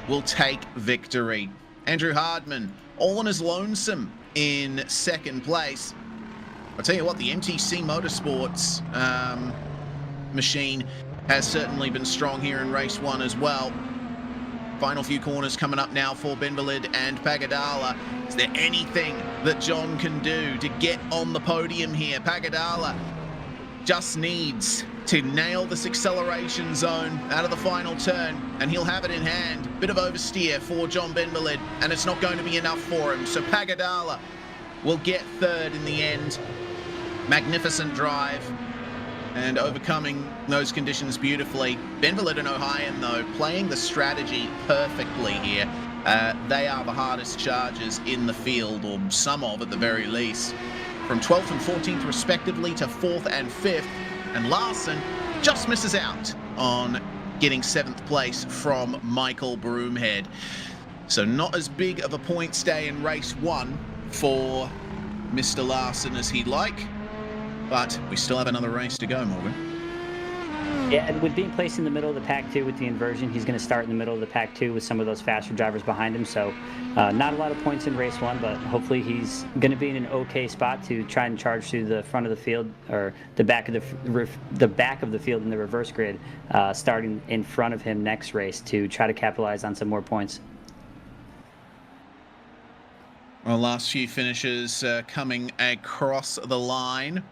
will take victory. Andrew Hardman, all on his lonesome in second place. I'll tell you what, the MTC Motorsports machine has certainly been strong here in race 1 as well. Final few corners coming up now for Benvalid and Pagadala. Is there anything that John can do to get on the podium here? Pagadala just needs to nail this acceleration zone out of the final turn, and he'll have it in hand. Bit of oversteer for John Benvalid, and it's not going to be enough for him. So Pagadala will get third in the end. Magnificent drive and overcoming those conditions beautifully. Ben Veled and O'Hayan, though, playing the strategy perfectly here. They are the hardest chargers in the field, or some of at the very least. From 12th and 14th respectively to 4th and 5th, and Larson just misses out on getting 7th place from Michael Broomhead. So not as big of a point stay in race 1 for Mr. Larson as he'd like, but we still have another race to go, Morgan. Yeah, and with being placed in the middle of the pack too with the inversion, he's going to start in the middle of the pack too with some of those faster drivers behind him. So not a lot of points in race 1, but hopefully he's going to be in an okay spot to try and charge through the front of the field, or the back of the field in the reverse grid, starting in front of him next race to try to capitalize on some more points. Well, last few finishes coming across the line.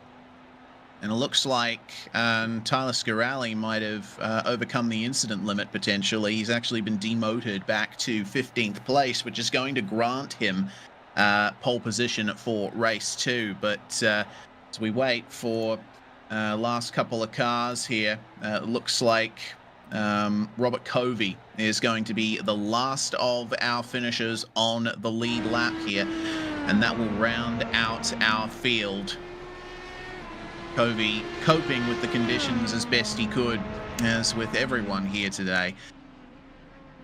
And it looks like Tyler Scaralli might have overcome the incident limit potentially. He's actually been demoted back to 15th place, which is going to grant him pole position for race 2. But as we wait for last couple of cars here, it looks like Robert Covey is going to be the last of our finishers on the lead lap here. And that will round out our field. Covey coping with the conditions as best he could, as with everyone here today.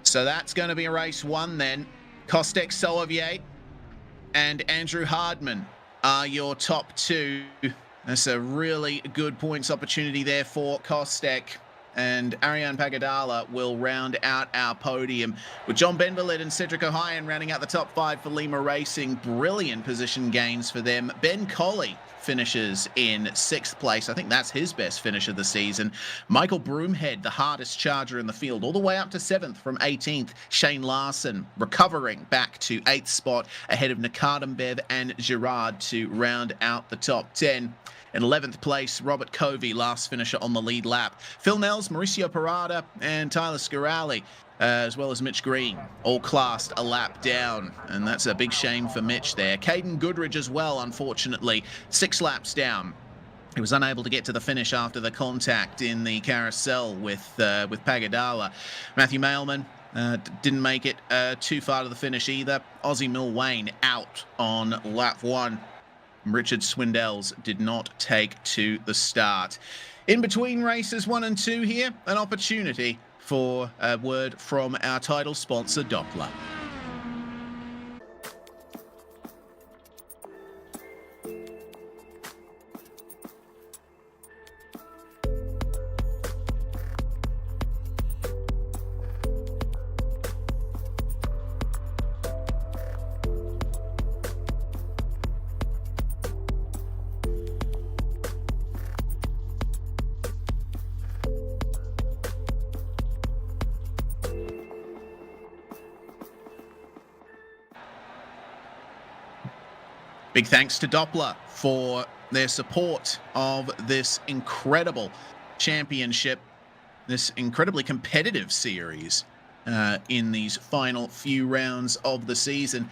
So that's going to be race 1 then. Kostek Soloviev and Andrew Hardman are your top 2. That's a really good points opportunity there for Kostek. And Ariane Pagadala will round out our podium, with John Ben Veled and Cedric O'Hayan rounding out the top 5 for Lima Racing. Brilliant position gains for them. Ben Colley finishes in 6th place. I think that's his best finish of the season. Michael Broomhead, the hardest charger in the field, all the way up to 7th from 18th. Shane Larson recovering back to 8th spot ahead of Nakadambev and Girard to round out the top 10. In 11th place, Robert Covey, last finisher on the lead lap. Phil Nels, Mauricio Parada, and Tyler Scaralli, as well as Mitch Green, all classed a lap down. And that's a big shame for Mitch there. Caden Goodridge as well, unfortunately, 6 laps down. He was unable to get to the finish after the contact in the carousel with Pagadala. Matthew Mailman didn't make it too far to the finish either. Ozzie Milwayne out on lap 1. Richard Swindells did not take to the start. In between races 1 and 2 here, an opportunity for a word from our title sponsor, Doppler. Big thanks to Doppler for their support of this incredible championship, this incredibly competitive series in these final few rounds of the season.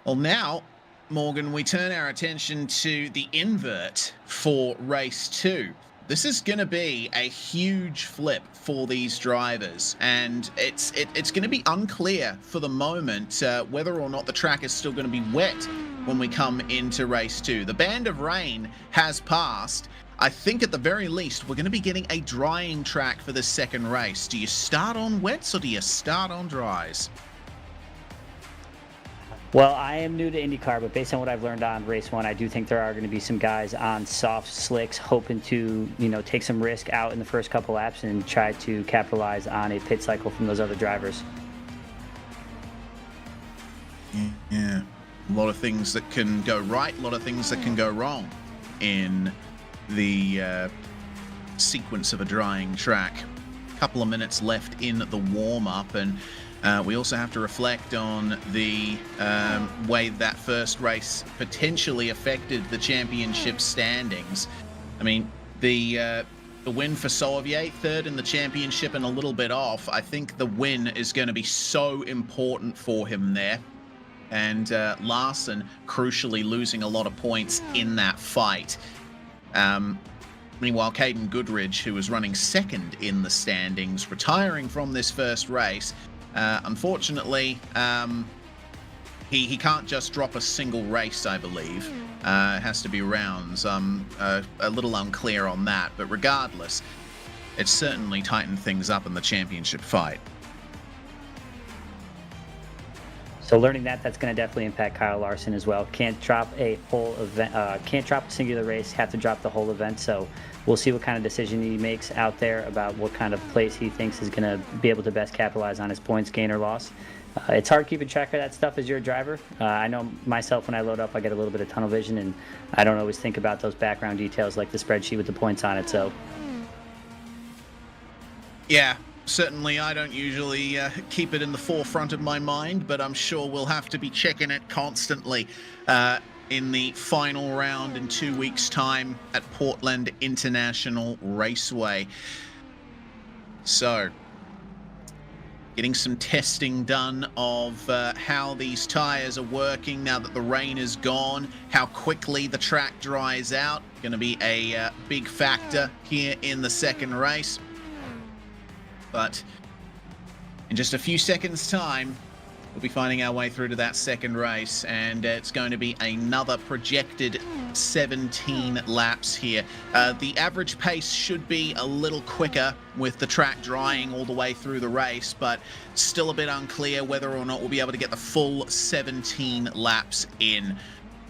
Well, now, Morgan, we turn our attention to the invert for race 2. This is going to be a huge flip for these drivers, and it's going to be unclear for the moment whether or not the track is still going to be wet when we come into race 2. The band of rain has passed. I think at the very least we're going to be getting a drying track for the second race. Do you start on wets or do you start on dries? Well, I am new to IndyCar, but based on what I've learned on race 1, I do think there are going to be some guys on soft slicks hoping to, take some risk out in the first couple laps and try to capitalize on a pit cycle from those other drivers. Yeah. A lot of things that can go right, a lot of things that can go wrong in the sequence of a drying track. A couple of minutes left in the warm-up, and we also have to reflect on the way that first race potentially affected the championship standings. I mean, the win for Soloviev, 3rd in the championship and a little bit off. I think the win is going to be so important for him there. And Larson crucially losing a lot of points in that fight. Meanwhile, Caden Goodridge, who was running second in the standings, retiring from this first race. Unfortunately, he can't just drop a single race, I believe. It has to be rounds. I'm a little unclear on that, but regardless, it certainly tightened things up in the championship fight. So learning that's going to definitely impact Kyle Larson as well. Can't drop a whole event, can't drop a singular race, have to drop the whole event. So we'll see what kind of decision he makes out there about what kind of place he thinks is going to be able to best capitalize on his points, gain or loss. It's hard keeping track of that stuff as you're a driver. I know myself, when I load up, I get a little bit of tunnel vision, and I don't always think about those background details like the spreadsheet with the points on it. So yeah. Certainly, I don't usually keep it in the forefront of my mind, but I'm sure we'll have to be checking it constantly in the final round in 2 weeks' time at Portland International Raceway. So, getting some testing done of how these tyres are working now that the rain is gone, how quickly the track dries out, going to be a big factor here in the second race. But in just a few seconds' time, we'll be finding our way through to that second race, and it's going to be another projected 17 laps here. The average pace should be a little quicker with the track drying all the way through the race, but still a bit unclear whether or not we'll be able to get the full 17 laps in.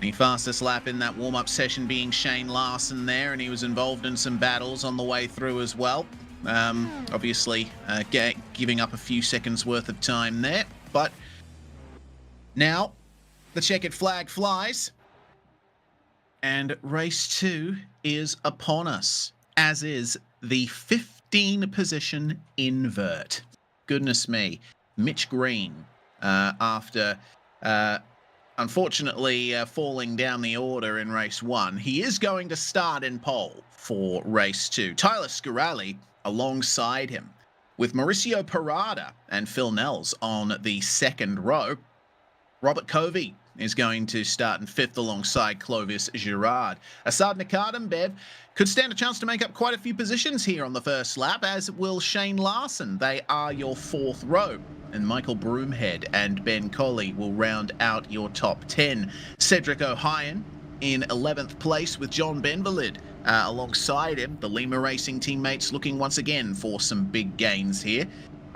The fastest lap in that warm-up session being Shane Larson there, and he was involved in some battles on the way through as well. Obviously giving up a few seconds worth of time there, but now the checkered flag flies and race 2 is upon us, as is the 15 position invert. Goodness me, Mitch Green, after unfortunately falling down the order in race 1, he is going to start in pole for race 2. Tyler Scarelli alongside him, with Mauricio Parada and Phil Nels on the second row. Robert Covey is going to start in 5th alongside Clovis Girard. Assad Nakadambev could stand a chance to make up quite a few positions here on the first lap, as will Shane Larson. They are your 4th row. And Michael Broomhead and Ben Colley will round out your top 10. Cedric O'Hyan in 11th place with John Benvalid alongside him. The Lima Racing teammates looking once again for some big gains here.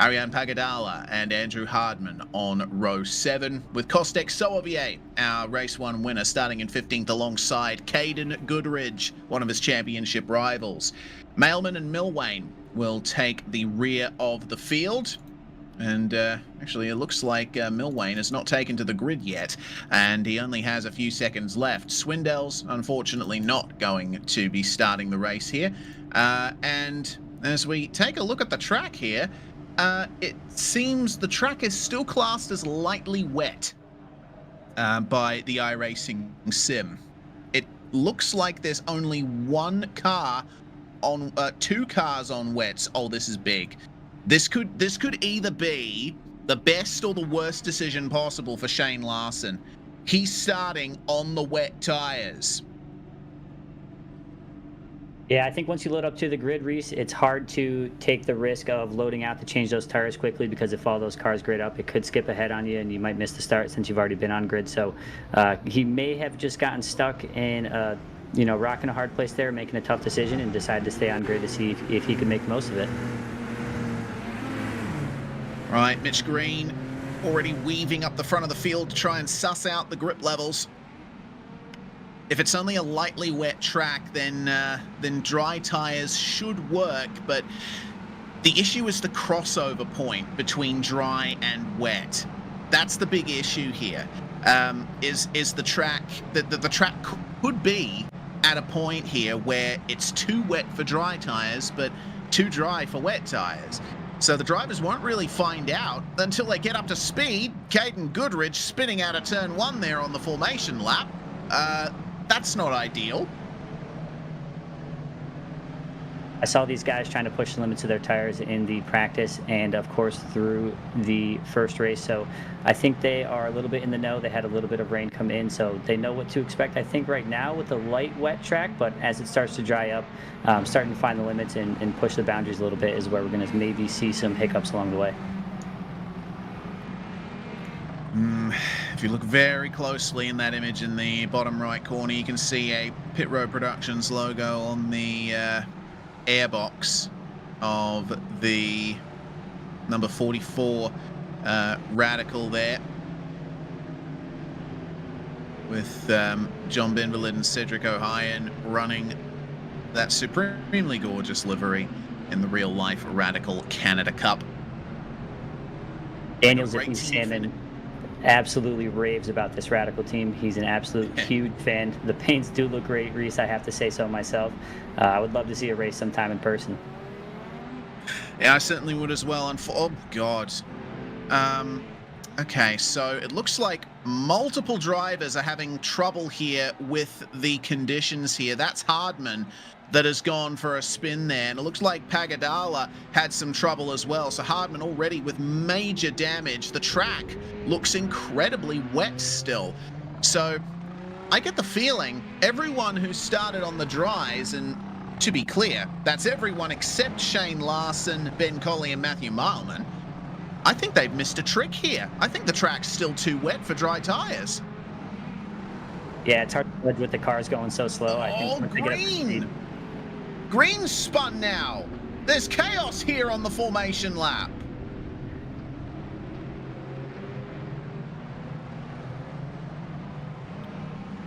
Ariane Pagadala and Andrew Hardman on row 7, with Kostek Soavier, our race 1 winner, starting in 15th alongside Caden Goodridge, one of his championship rivals. Mailman and Milwane will take the rear of the field. And actually, it looks like Milwane is not taken to the grid yet, and he only has a few seconds left. Swindell's unfortunately not going to be starting the race here. And as we take a look at the track here, it seems the track is still classed as lightly wet by the iRacing sim. It looks like there's only one car on, 2 cars on wets. Oh, this is big. This could either be the best or the worst decision possible for Shane Larson. He's starting on the wet tires. Yeah, I think once you load up to the grid, Reese, it's hard to take the risk of loading out to change those tires quickly, because if all those cars grid up, it could skip ahead on you and you might miss the start since you've already been on grid. So he may have just gotten stuck in rocking a hard place there, making a tough decision, and decided to stay on grid to see if he could make the most of it. Right, Mitch Green already weaving up the front of the field to try and suss out the grip levels. If it's only a lightly wet track, then dry tires should work, but the issue is the crossover point between dry and wet. That's the big issue here. Is the track that the track could be at a point here where it's too wet for dry tires, but too dry for wet tires. So the drivers won't really find out until they get up to speed. Caden Goodridge spinning out of turn 1 there on the formation lap. That's not ideal. I saw these guys trying to push the limits of their tires in the practice and, of course, through the first race. So I think they are a little bit in the know. They had a little bit of rain come in, so they know what to expect. I think right now with the light, wet track, but as it starts to dry up, starting to find the limits and push the boundaries a little bit is where we're going to maybe see some hiccups along the way. If you look very closely in that image in the bottom right corner, you can see a Pit Road Productions logo on the airbox of the number 44 Radical there, with John Benvalid and Cedric O'Hyan running that supremely gorgeous livery in the real-life Radical Canada Cup. Daniel Zipping Salmon absolutely raves about this Radical team. He's an absolute huge fan. The paints do look great, Reese. I have to say so myself. I would love to see a race sometime in person. Yeah, I certainly would as well. And oh God. Okay, so it looks like multiple drivers are having trouble here with the conditions here. That's Hardman that has gone for a spin there, and it looks like Pagadala had some trouble as well. So Hardman already with major damage. The track looks incredibly wet still. So I get the feeling everyone who started on the dries, and to be clear, that's everyone except Shane Larson, Ben Colley and Matthew Mileman, I think they've missed a trick here. I think the track's still too wet for dry tires. Yeah, it's hard to judge with the cars going so slow. I think Oh, Green! Green's spun now. There's chaos here on the formation lap.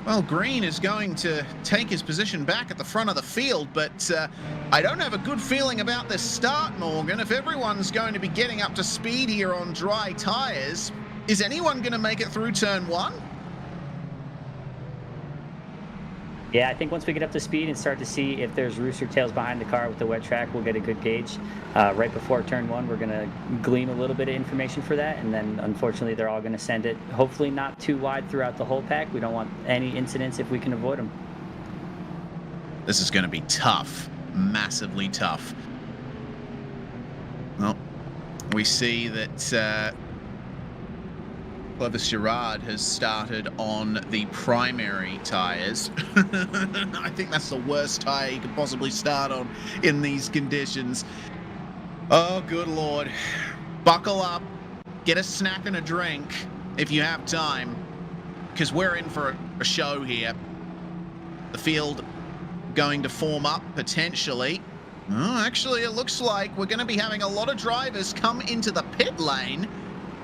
Well, Green is going to take his position back at the front of the field, but I don't have a good feeling about this start, Morgan. If everyone's going to be getting up to speed here on dry tires, is anyone going to make it through turn one? Yeah, I think once we get up to speed and start to see if there's rooster tails behind the car with the wet track, we'll get a good gauge. Right before turn one, we're going to glean a little bit of information for that, and then unfortunately they're all going to send it, hopefully not too wide throughout the whole pack. We don't want any incidents if we can avoid them. This is going to be tough, massively tough. Well, we see that Clovis Girard has started on the primary tyres. I think that's the worst tyre you could possibly start on in these conditions. Oh, good Lord. Buckle up, get a snack and a drink if you have time, because we're in for a show here. The field going to form up potentially. Oh, actually, it looks like we're going to be having a lot of drivers come into the pit lane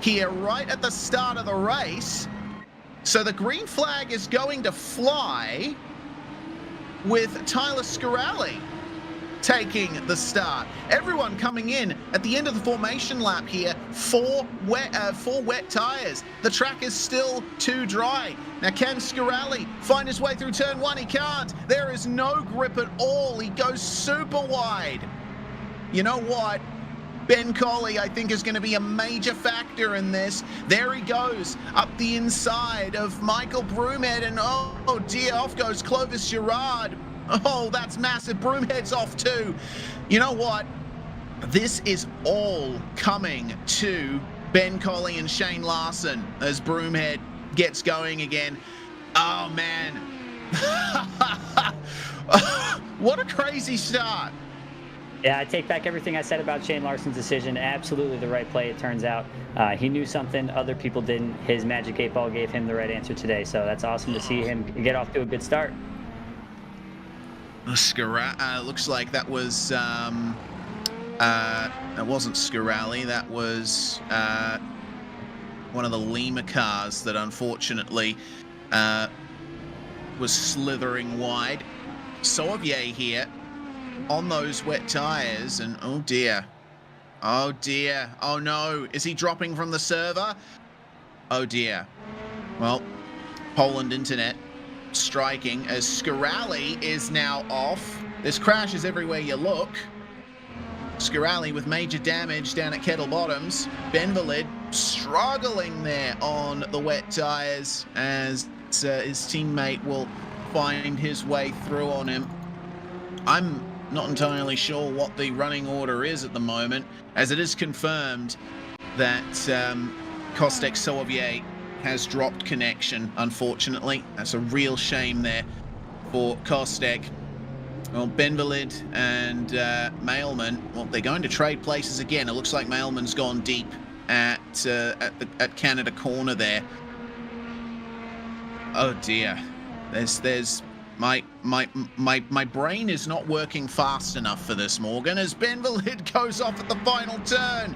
here right at the start of the race. So the green flag is going to fly with Tyler Scaralli taking the start. Everyone coming in at the end of the formation lap here, four wet tires. The track is still too dry. Now, can Scaralli find his way through turn one? He can't. There is no grip at all. He goes super wide. You know what? Ben Colley, I think, is going to be a major factor in this. There he goes, up the inside of Michael Broomhead, and oh dear, off goes Clovis Girard. Oh, that's massive. Broomhead's off too. You know what? This is all coming to Ben Colley and Shane Larson as Broomhead gets going again. Oh, man. What a crazy start. Yeah, I take back everything I said about Shane Larson's decision. Absolutely the right play, it turns out. He knew something other people didn't. His Magic 8 Ball gave him the right answer today, so that's awesome to see him get off to a good start. Looks like that was that wasn't Scaralli. That was one of the Lima cars that unfortunately was slithering wide. Sauvier here on those wet tires, and oh dear, oh dear, oh no, is he dropping from the server? Oh dear. Well, Poland Internet striking as Scaralli is now off. There's crashes everywhere you look. Scaralli with major damage down at Kettle Bottoms. Benvalid struggling there on the wet tires as his teammate will find his way through on him. I'm Not entirely sure what the running order is at the moment, as it is confirmed that Kostek Soavier has dropped connection, unfortunately. That's a real shame there for Kostek. Well, Benvalid and Mailman, well, they're going to trade places again. It looks like Mailman's gone deep at Canada Corner there. Oh dear, there's my brain is not working fast enough for this, Morgan, as Benvalid goes off at the final turn.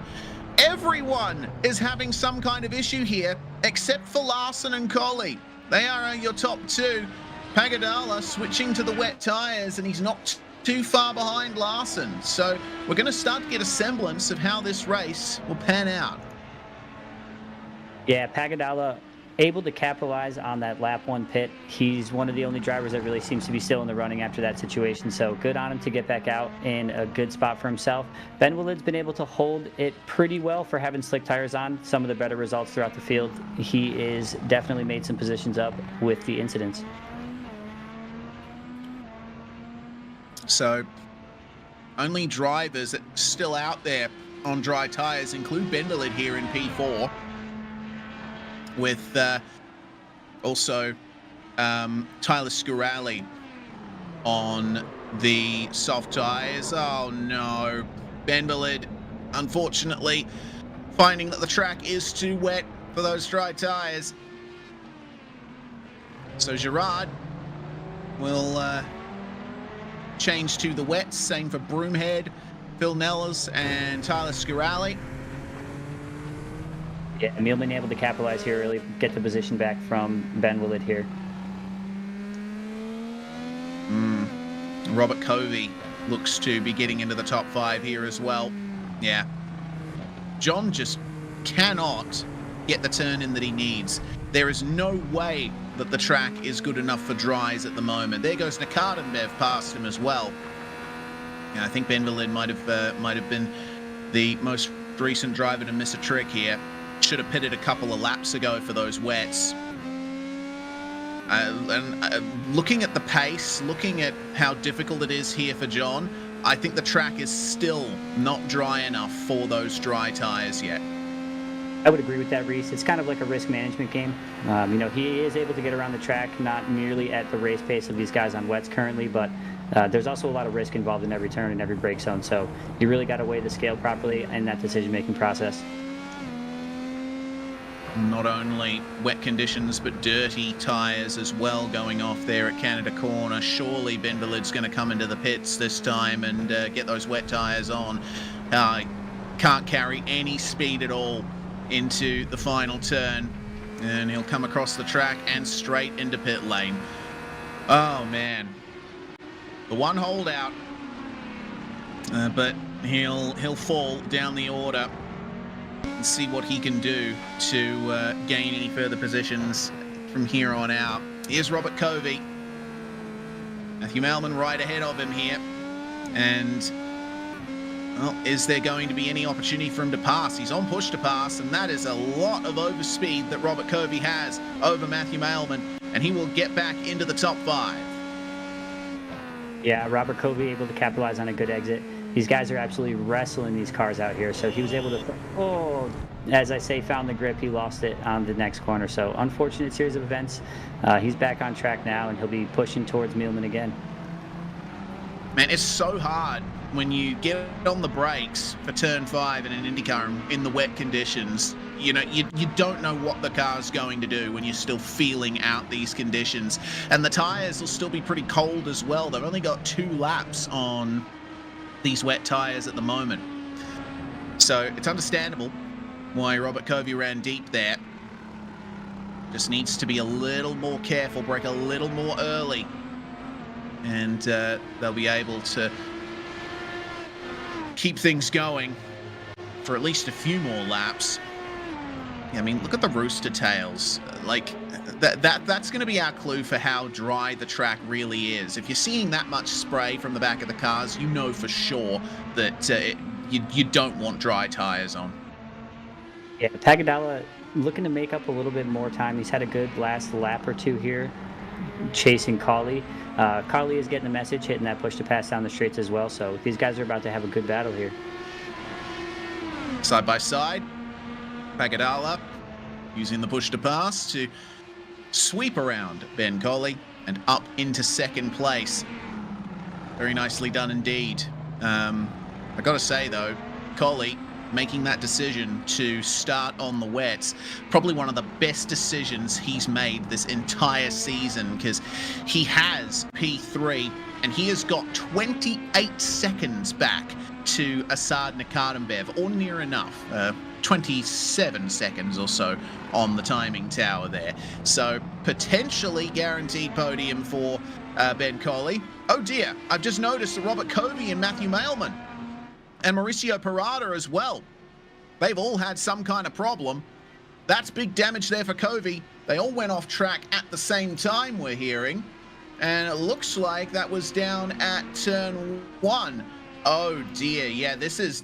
Everyone is having some kind of issue here, except for Larson and Colley. They are your top two. Pagadala switching to the wet tyres, and he's not too far behind Larson. So we're going to start to get a semblance of how this race will pan out. Yeah, Pagadala able to capitalize on that lap 1 pit. He's one of the only drivers that really seems to be still in the running after that situation, so good on him to get back out in a good spot for himself. Benwillard's been able to hold it pretty well for having slick tires on, some of the better results throughout the field. He is definitely made some positions up with the incidents. So only drivers that are still out there on dry tires include Benvalid here in P4, with also Tyler Scarali on the soft tires. Oh no, Benvalid, unfortunately, finding that the track is too wet for those dry tires. So Gerard will change to the wets. Same for Broomhead, Phil Nellers, and Tyler Scarali. Yeah, Mielman able to capitalize here, really get the position back from Benwillard here. Robert Covey looks to be getting into the top 5 here as well. Yeah. John just cannot get the turn in that he needs. There is no way that the track is good enough for dries at the moment. There goes Nakadenbev past him as well. Yeah, I think Benvalid might have been the most recent driver to miss a trick here. Should have pitted a couple of laps ago for those wets. Looking at the pace, looking at how difficult it is here for John, I think the track is still not dry enough for those dry tires yet. I would agree with that, Reese. It's kind of like a risk management game. He is able to get around the track, not nearly at the race pace of these guys on wets currently, but there's also a lot of risk involved in every turn and every brake zone. So you really got to weigh the scale properly in that decision-making process. Not only wet conditions, but dirty tyres as well going off there at Canada Corner. Surely Benvalid's going to come into the pits this time and get those wet tyres on. Can't carry any speed at all into the final turn. And he'll come across the track and straight into pit lane. Oh, man. The one holdout. But he'll fall down the order. See what he can do to gain any further positions from here on out. Here's Robert Covey. Matthew Mailman right ahead of him here. And, well, is there going to be any opportunity for him to pass? He's on push to pass, and that is a lot of overspeed that Robert Covey has over Matthew Mailman, and he will get back into the top 5. Yeah, Robert Covey able to capitalize on a good exit. These guys are absolutely wrestling these cars out here. So he was able to, as I say, found the grip. He lost it on the next corner. So unfortunate series of events. He's back on track now, and he'll be pushing towards Mielman again. Man, it's so hard when you get on the brakes for turn 5 in an IndyCar in the wet conditions. You know, you don't know what the car's going to do when you're still feeling out these conditions. And the tires will still be pretty cold as well. They've only got 2 laps on these wet tires at the moment. So it's understandable why Robert Covey ran deep there. Just needs to be a little more careful, brake a little more early, and they'll be able to keep things going for at least a few more laps. I mean, look at the rooster tails. Like, that's going to be our clue for how dry the track really is. If you're seeing that much spray from the back of the cars, you know for sure that you don't want dry tires on. Yeah, Pagadala looking to make up a little bit more time. He's had a good last lap or two here. chasing Cauley. Cauley is getting the message, hitting that push to pass down the straights as well. So these guys are about to have a good battle here. Side by side, Pagadala using the push to pass to sweep around Ben Cauley and up into second place. Very nicely done indeed. I got to say though, Cauley making that decision to start on the wets, probably one of the best decisions he's made this entire season, because he has P3 and he has got 28 seconds back to Assad Nikardenbev, or near enough, 27 seconds or so on the timing tower there. So potentially guaranteed podium for Ben Cauley. Oh dear, I've just noticed that Robert Covey and Matthew Mailman and Mauricio Parada as well, they've all had some kind of problem. That's big damage there for Covey. They all went off track at the same time, we're hearing. And it looks like that was down at turn 1. Oh dear, yeah, this is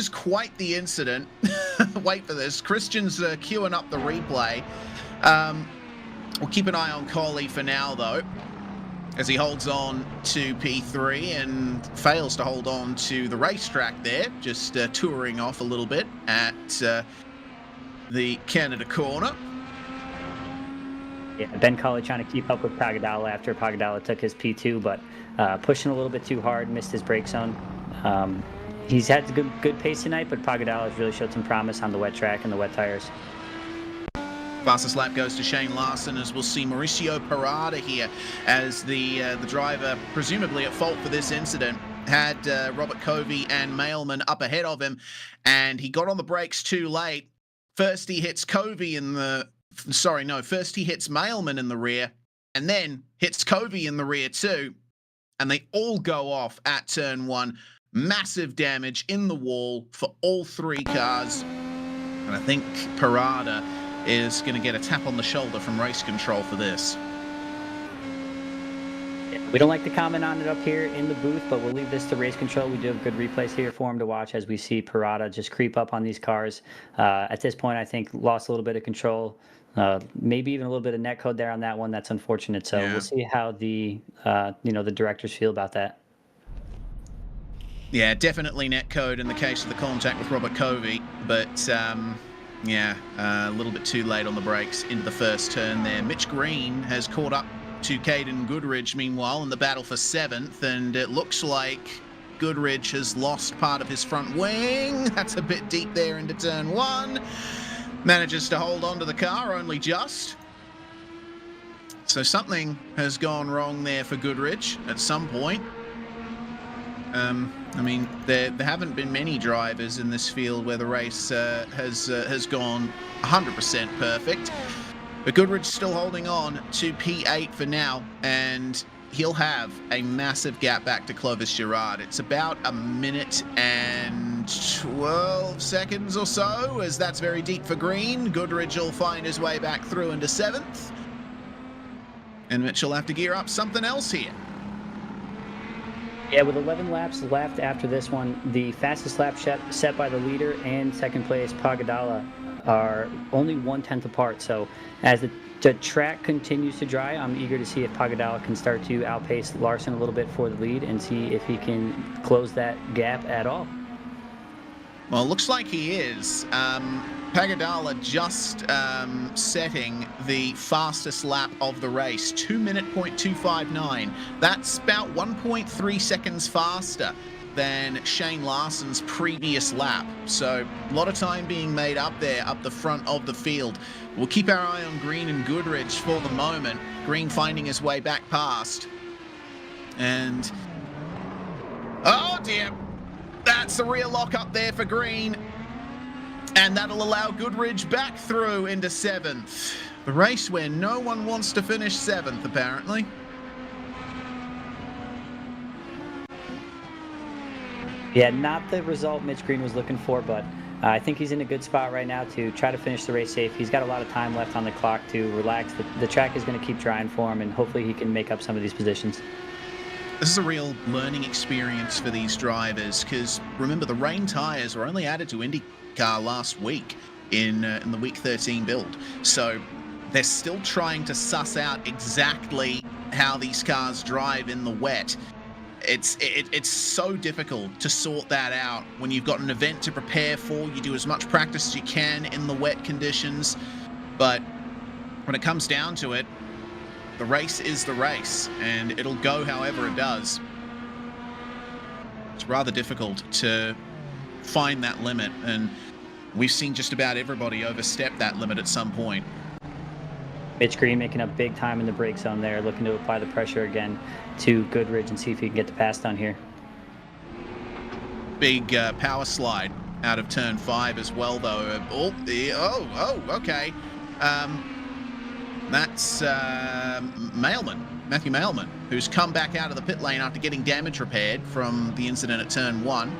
quite the incident. Wait for this. Christian's queuing up the replay. We'll keep an eye on Cauley for now, though, as he holds on to P3 and fails to hold on to the racetrack there, just touring off a little bit at the Canada corner. Yeah, Ben Cauley trying to keep up with Pagadala after Pagadala took his P2, but pushing a little bit too hard, missed his brake zone. He's had good pace tonight, but Pagadala has really showed some promise on the wet track and the wet tires. Fastest lap goes to Shane Larson, as we'll see Mauricio Parada here as the driver, presumably at fault for this incident, had Robert Covey and Mailman up ahead of him, and he got on the brakes too late. First he hits Covey in the... Sorry, no, first he hits Mailman in the rear, and then hits Covey in the rear too, and they all go off at turn 1. Massive damage in the wall for all three cars, and I think Parada is going to get a tap on the shoulder from race control for this. We don't like to comment on it up here in the booth, but we'll leave this to race control. We do have good replays here for him to watch as we see Parada just creep up on these cars. At this point, I think lost a little bit of control, maybe even a little bit of net code there on that one. That's unfortunate. So We'll see how the the directors feel about that. Yeah, definitely net code in the case of the contact with Robert Covey, but yeah, a little bit too late on the brakes into the first turn there. Mitch Green has caught up to Caden Goodridge, meanwhile, in the battle for 7th, and it looks like Goodridge has lost part of his front wing. That's a bit deep there into turn 1. Manages to hold on to the car, only just. So something has gone wrong there for Goodridge at some point. I mean, there haven't been many drivers in this field where the race has gone 100% perfect. But Goodridge still holding on to P8 for now, and he'll have a massive gap back to Clovis Girard. It's about a minute and 12 seconds or so, as that's very deep for Green. Goodridge will find his way back through into 7th. And Mitch will have to gear up something else here. Yeah, with 11 laps left after this one, the fastest lap set by the leader and second place Pagadala are only 1/10 apart. So as the track continues to dry, I'm eager to see if Pagadala can start to outpace Larson a little bit for the lead and see if he can close that gap at all. Well, it looks like he is. Pagadala just setting the fastest lap of the race, 2:02.59. That's about 1.3 seconds faster than Shane Larson's previous lap. So a lot of time being made up there, up the front of the field. We'll keep our eye on Green and Goodridge for the moment. Green finding his way back past. And, oh dear, that's the rear lock up there for Green. And that'll allow Goodridge back through into 7th. The race where no one wants to finish 7th, apparently. Yeah, not the result Mitch Green was looking for, but I think he's in a good spot right now to try to finish the race safe. He's got a lot of time left on the clock to relax. The track is going to keep drying for him, and hopefully he can make up some of these positions. This is a real learning experience for these drivers, because remember, the rain tyres were only added to IndyCar last week in the Week 13 build. So they're still trying to suss out exactly how these cars drive in the wet. It's so difficult to sort that out when you've got an event to prepare for. You do as much practice as you can in the wet conditions, but when it comes down to it, the race is the race, and it'll go however it does. It's rather difficult to find that limit, and we've seen just about everybody overstep that limit at some point. Mitch Green making up big time in the brake zone there, looking to apply the pressure again to Goodridge and see if he can get the pass done here. Big power slide out of turn 5 as well, though. Okay. That's Matthew Mailman, who's come back out of the pit lane after getting damage repaired from the incident at turn 1.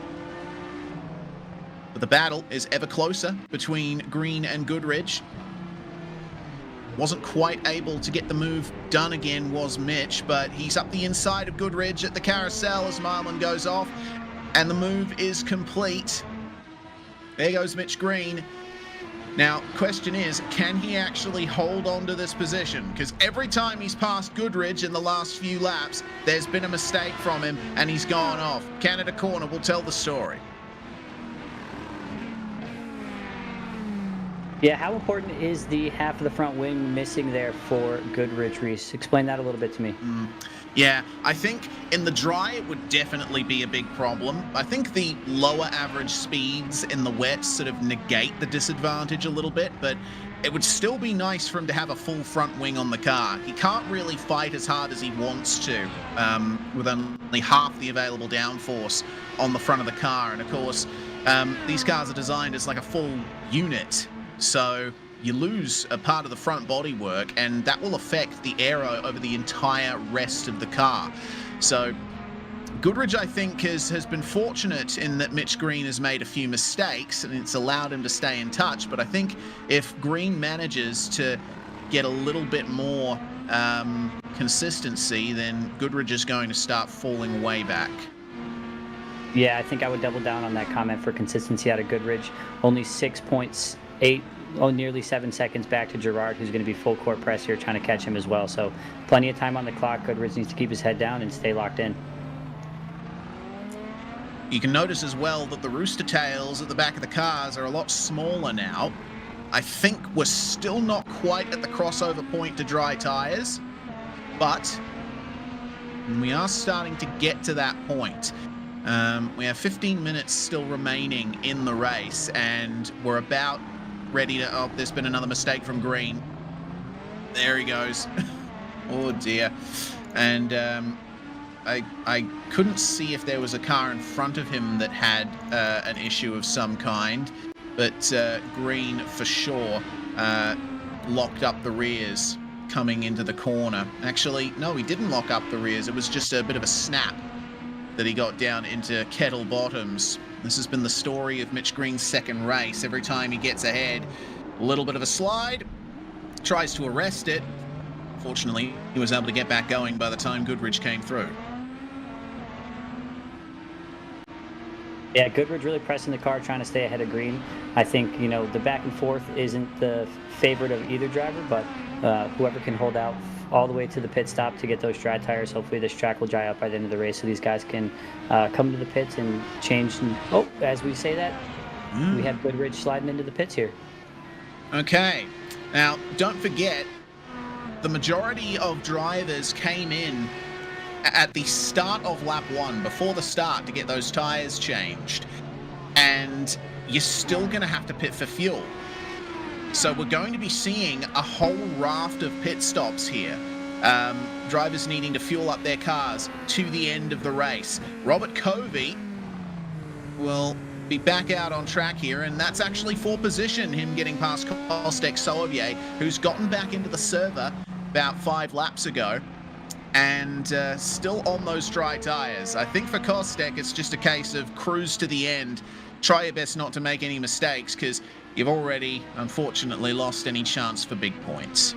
But the battle is ever closer between Green and Goodridge. Wasn't quite able to get the move done again, was Mitch, but he's up the inside of Goodridge at the carousel as Mailman goes off, and the move is complete. There goes Mitch Green. Now, question is, can he actually hold on to this position? Because every time he's passed Goodridge in the last few laps, there's been a mistake from him, and he's gone off. Canada Corner will tell the story. Yeah, how important is the half of the front wing missing there for Goodridge, Reese? Explain that a little bit to me. Yeah, I think in the dry it would definitely be a big problem. I think the lower average speeds in the wet sort of negate the disadvantage a little bit, but it would still be nice for him to have a full front wing on the car. He can't really fight as hard as he wants to with only half the available downforce on the front of the car. And of course, these cars are designed as like a full unit. So you lose a part of the front bodywork, and that will affect the aero over the entire rest of the car. So Goodridge, I think, has been fortunate in that Mitch Green has made a few mistakes, and it's allowed him to stay in touch. But I think if Green manages to get a little bit more consistency, then Goodridge is going to start falling way back. Yeah, I think I would double down on that comment for consistency out of Goodridge. Only 6.8, nearly 7 seconds back to Gerard, who's going to be full court press here trying to catch him as well. So plenty of time on the clock. Goodridge needs to keep his head down and stay locked in. You can notice as well that the rooster tails at the back of the cars are a lot smaller now. I think we're still not quite at the crossover point to dry tires, but we are starting to get to that point. We have 15 minutes still remaining in the race, and we're about ready to... Oh, there's been another mistake from Green. There he goes. Oh, dear. And I couldn't see if there was a car in front of him that had an issue of some kind, but Green, for sure, locked up the rears coming into the corner. Actually, no, he didn't lock up the rears. It was just a bit of a snap that he got down into kettle bottoms. This has been the story of Mitch Green's second race. Every time he gets ahead, a little bit of a slide, tries to arrest it. Fortunately, he was able to get back going by the time Goodridge came through. Yeah, Goodridge really pressing the car, trying to stay ahead of Green. I think, you know, the back and forth isn't the favorite of either driver, but whoever can hold out all the way to the pit stop to get those dry tires. Hopefully this track will dry up by the end of the race so these guys can come to the pits and change. Oh, as we say that, we have Goodridge sliding into the pits here. Okay. Now, don't forget, the majority of drivers came in at the start of lap 1, before the start, to get those tires changed. And you're still going to have to pit for fuel. So we're going to be seeing a whole raft of pit stops here. Drivers needing to fuel up their cars to the end of the race. Robert Covey will be back out on track here, and that's actually for position, him getting past Kostek Soavier, who's gotten back into the server about 5 laps ago, and still on those dry tires. I think for Kostek, it's just a case of cruise to the end. Try your best not to make any mistakes, because you've already, unfortunately, lost any chance for big points.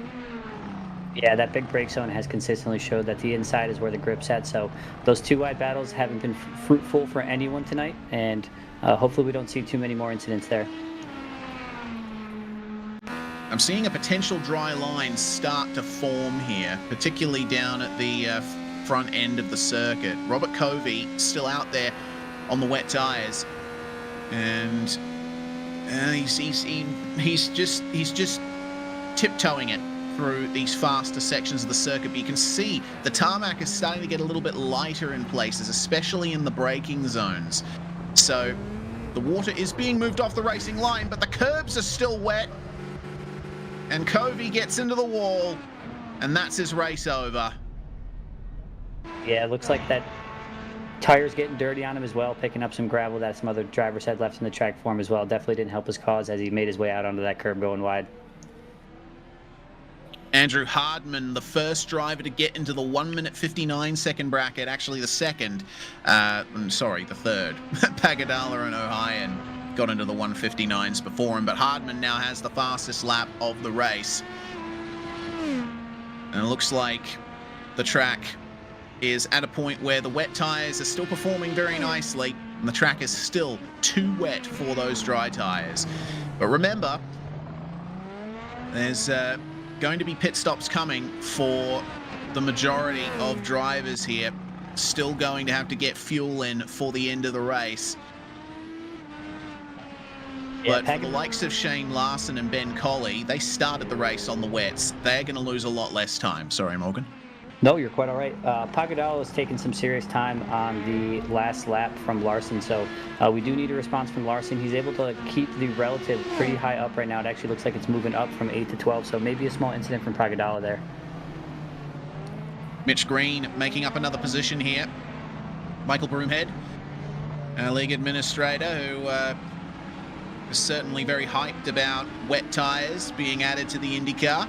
Yeah, that big brake zone has consistently showed that the inside is where the grip's at. So those 2 wide battles haven't been fruitful for anyone tonight, and hopefully we don't see too many more incidents there. I'm seeing a potential dry line start to form here, particularly down at the front end of the circuit. Robert Covey still out there on the wet tires, and he's just tiptoeing it through these faster sections of the circuit. But you can see the tarmac is starting to get a little bit lighter in places, especially in the braking zones. So the water is being moved off the racing line, but the curbs are still wet. And Covey gets into the wall, and that's his race over. Yeah, it looks like that tire's getting dirty on him as well, picking up some gravel that some other drivers had left in the track for him as well. Definitely didn't help his cause as he made his way out onto that curb going wide. Andrew Hardman, the first driver to get into the 1 minute 59 second bracket, actually the second, the third. Pagadala and O'Hayan got into the 159s before him, but Hardman now has the fastest lap of the race. And it looks like the track is at a point where the wet tyres are still performing very nicely, and the track is still too wet for those dry tyres. But remember, there's going to be pit stops coming for the majority of drivers here. Still going to have to get fuel in for the end of the race. Yeah, but for the likes of Shane Larson and Ben Colley, they started the race on the wets. They're going to lose a lot less time. Sorry, Morgan. No, you're quite all right. Pagadala has taken some serious time on the last lap from Larson, so we do need a response from Larson. He's able to keep the relative pretty high up right now. It actually looks like it's moving up from 8 to 12, so maybe a small incident from Pagadala there. Mitch Green making up another position here. Michael Broomhead, our league administrator, who is certainly very hyped about wet tyres being added to the IndyCar.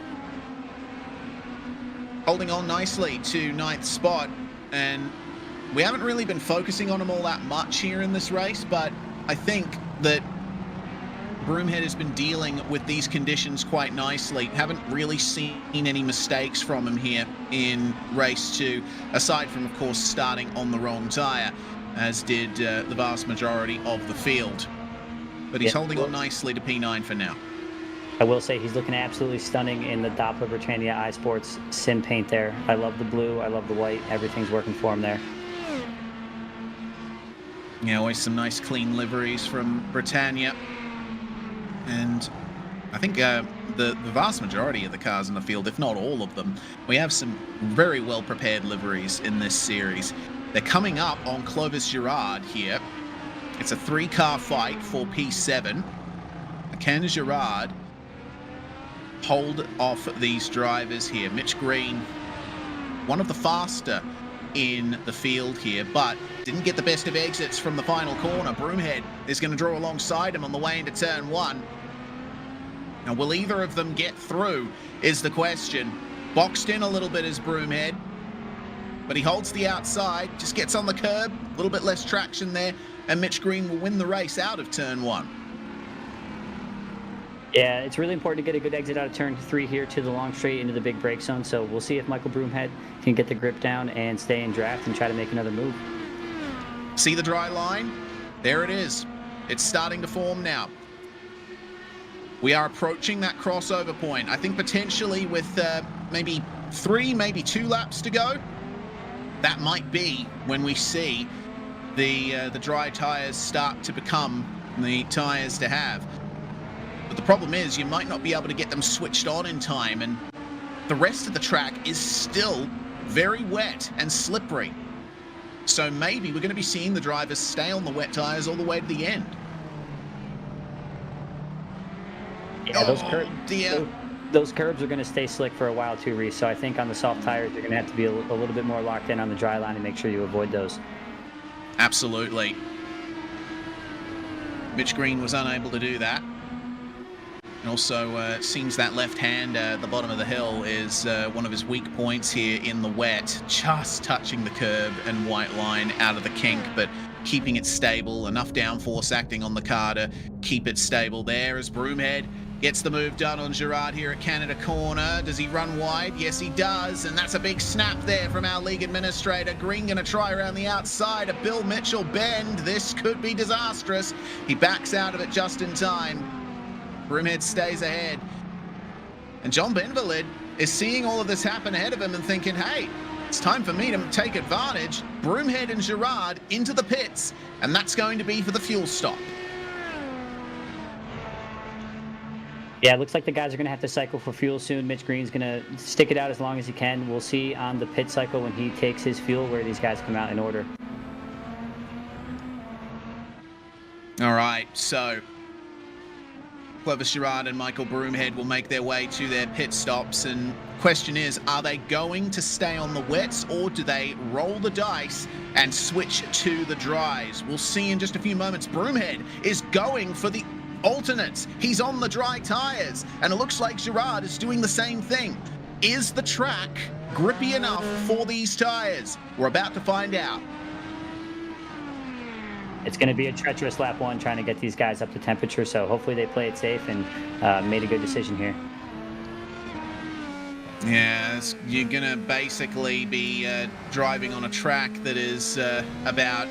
Holding on nicely to 9th spot, and we haven't really been focusing on him all that much here in this race, but I think that Broomhead has been dealing with these conditions quite nicely. Haven't really seen any mistakes from him here in race 2, aside from, of course, starting on the wrong tyre, as did the vast majority of the field. But he's holding on nicely to P9 for now. I will say he's looking absolutely stunning in the Doppler Britannia iSports sim paint there. I love the blue, I love the white, everything's working for him there. Yeah, always some nice clean liveries from Britannia. And I think the vast majority of the cars in the field, if not all of them, we have some very well prepared liveries in this series. They're coming up on Clovis Girard here. It's a 3-car fight for P7. Can Girard hold off these drivers here? Mitch Green, one of the faster in the field here, but didn't get the best of exits from the final corner. Broomhead is going to draw alongside him on the way into turn 1. Now, will either of them get through is the question. Boxed in a little bit is Broomhead, but he holds the outside, just gets on the curb, a little bit less traction there, and Mitch Green will win the race out of turn 1. Yeah, it's really important to get a good exit out of turn 3 here to the long straight into the big brake zone. So we'll see if Michael Broomhead can get the grip down and stay in draft and try to make another move. See the dry line? There it is. It's starting to form now. We are approaching that crossover point. I think potentially with maybe 3, maybe 2 laps to go, that might be when we see the dry tyres start to become the tyres to have. But the problem is you might not be able to get them switched on in time, and the rest of the track is still very wet and slippery. So maybe we're going to be seeing the drivers stay on the wet tyres all the way to the end. Yeah, those curbs are going to stay slick for a while too, Reese. So I think on the soft tires, you're going to have to be a little bit more locked in on the dry line and make sure you avoid those. Absolutely. Mitch Green was unable to do that. And also, it seems that left hand at the bottom of the hill is one of his weak points here in the wet. Just touching the curb and white line out of the kink, but keeping it stable. Enough downforce acting on the car to keep it stable there as Broomhead gets the move done on Girard here at Canada Corner. Does he run wide? Yes, he does. And that's a big snap there from our league administrator. Green going to try around the outside. A Bill Mitchell bend. This could be disastrous. He backs out of it just in time. Broomhead stays ahead. And John Benvalid is seeing all of this happen ahead of him and thinking, hey, it's time for me to take advantage. Broomhead and Girard into the pits, and that's going to be for the fuel stop. Yeah, it looks like the guys are going to have to cycle for fuel soon. Mitch Green's going to stick it out as long as he can. We'll see on the pit cycle when he takes his fuel where these guys come out in order. All right, so Clovis Girard and Michael Broomhead will make their way to their pit stops. And question is, are they going to stay on the wets or do they roll the dice and switch to the dries? We'll see in just a few moments. Broomhead is going for the alternates. He's on the dry tires, and it looks like Girard is doing the same thing. Is the track grippy enough for these tires? We're about to find out. It's going to be a treacherous lap one trying to get these guys up to temperature, so hopefully they play it safe and made a good decision here. Yeah, you're going to basically be driving on a track that is about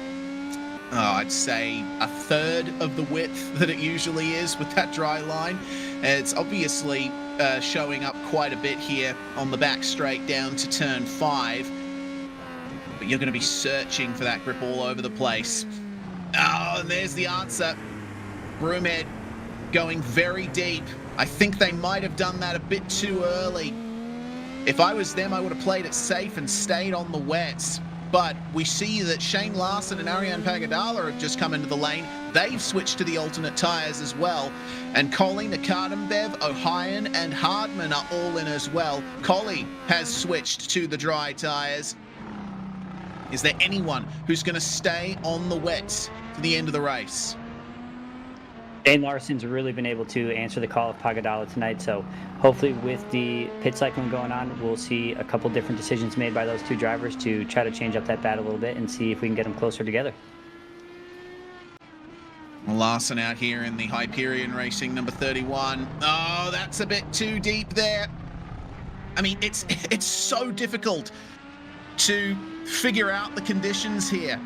I'd say a third of the width that it usually is with that dry line. It's obviously showing up quite a bit here on the back straight down to turn 5. But you're going to be searching for that grip all over the place. Oh, and there's the answer. Broomhead going very deep. I think they might have done that a bit too early. If I was them, I would have played it safe and stayed on the wets. But we see that Shane Larson and Ariane Pagadala have just come into the lane. They've switched to the alternate tyres as well. And Collie, Nakadambev, Ohayon and Hardman are all in as well. Collie has switched to the dry tyres. Is there anyone who's going to stay on the wets to the end of the race? Shane Larson's really been able to answer the call of Pagadala tonight, so hopefully with the pit cycling going on, we'll see a couple different decisions made by those two drivers to try to change up that battle a little bit and see if we can get them closer together. Larson out here in the Hyperion Racing number 31. Oh, that's a bit too deep there. I mean, it's so difficult to figure out the conditions here.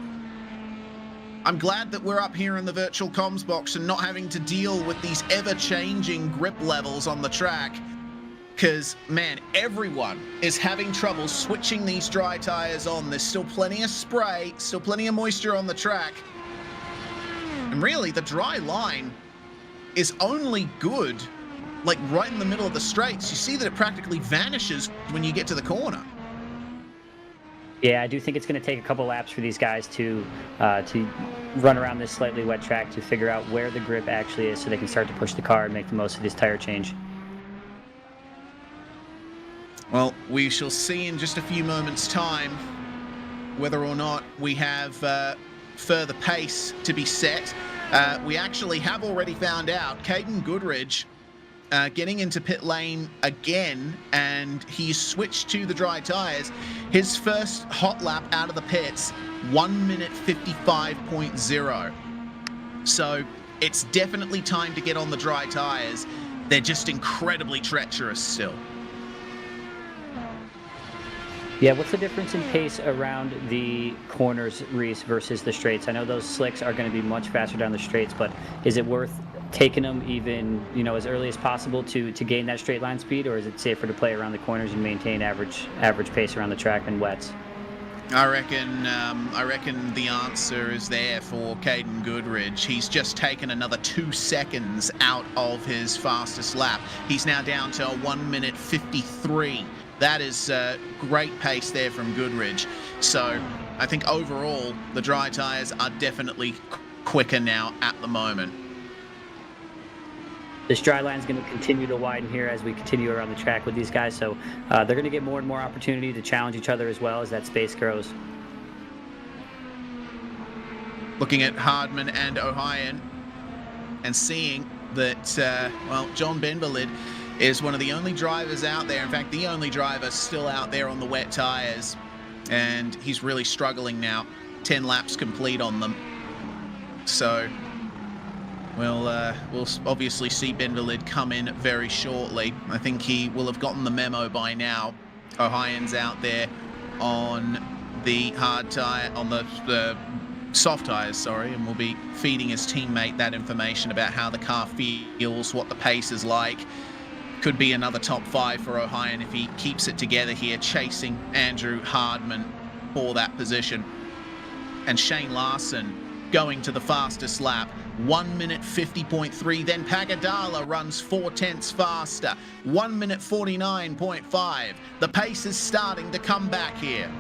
I'm glad that we're up here in the virtual comms box and not having to deal with these ever-changing grip levels on the track. Because, man, everyone is having trouble switching these dry tires on. There's still plenty of spray, still plenty of moisture on the track. And really, the dry line is only good, like, right in the middle of the straights. You see that it practically vanishes when you get to the corner. Yeah, I do think it's going to take a couple laps for these guys to run around this slightly wet track to figure out where the grip actually is so they can start to push the car and make the most of this tire change. Well, we shall see in just a few moments' time whether or not we have further pace to be set. We actually have already found out Caden Goodridge getting into pit lane again, and he's switched to the dry tires. His first hot lap out of the pits, 1 minute 55.0. So it's definitely time to get on the dry tires. They're just incredibly treacherous still. Yeah, what's the difference in pace around the corners, Reese, versus the straights? I know those slicks are going to be much faster down the straights, but is it worth taking them even, as early as possible to gain that straight line speed, or is it safer to play around the corners and maintain average pace around the track and wets? I reckon the answer is there for Caden Goodridge. He's just taken another 2 seconds out of his fastest lap. He's now down to 1 minute 53. That is great pace there from Goodridge. So I think overall the dry tires are definitely quicker now at the moment. This dry line is going to continue to widen here as we continue around the track with these guys, so they're going to get more and more opportunity to challenge each other as well as that space grows. Looking at Hardman and Ohayon and seeing that, John Benvalid is one of the only drivers out there, in fact, the only driver still out there on the wet tyres, and he's really struggling now. 10 laps complete on them. So we'll obviously see Benvalid come in very shortly. I think he will have gotten the memo by now. Ohayon's out there on the hard tyre, on the soft tyres, sorry, and will be feeding his teammate that information about how the car feels, what the pace is like. could be another top 5 for O'Hyan if he keeps it together here, chasing Andrew Hardman for that position. And Shane Larson going to the fastest lap, 1 minute 50.3. Then Pagadala runs 4/10 faster, 1 minute 49.5. The pace is starting to come back here.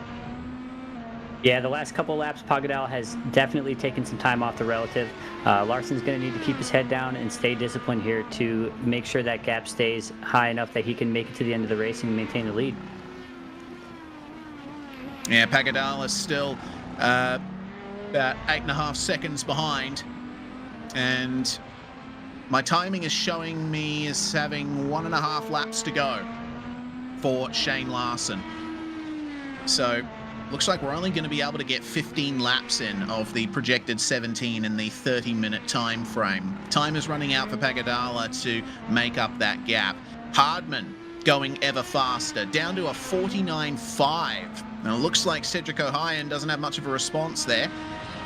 Yeah, the last couple laps, Pagadala has definitely taken some time off the relative. Larson's going to need to keep his head down and stay disciplined here to make sure that gap stays high enough that he can make it to the end of the race and maintain the lead. Yeah, Pagadala still about 8.5 seconds behind. And my timing is showing me as having 1.5 laps to go for Shane Larson. So looks like we're only going to be able to get 15 laps in of the projected 17 in the 30-minute time frame. Time is running out for Pagadala to make up that gap. Hardman going ever faster, down to a 49.5. Now it looks like Cedric O'Hyan doesn't have much of a response there.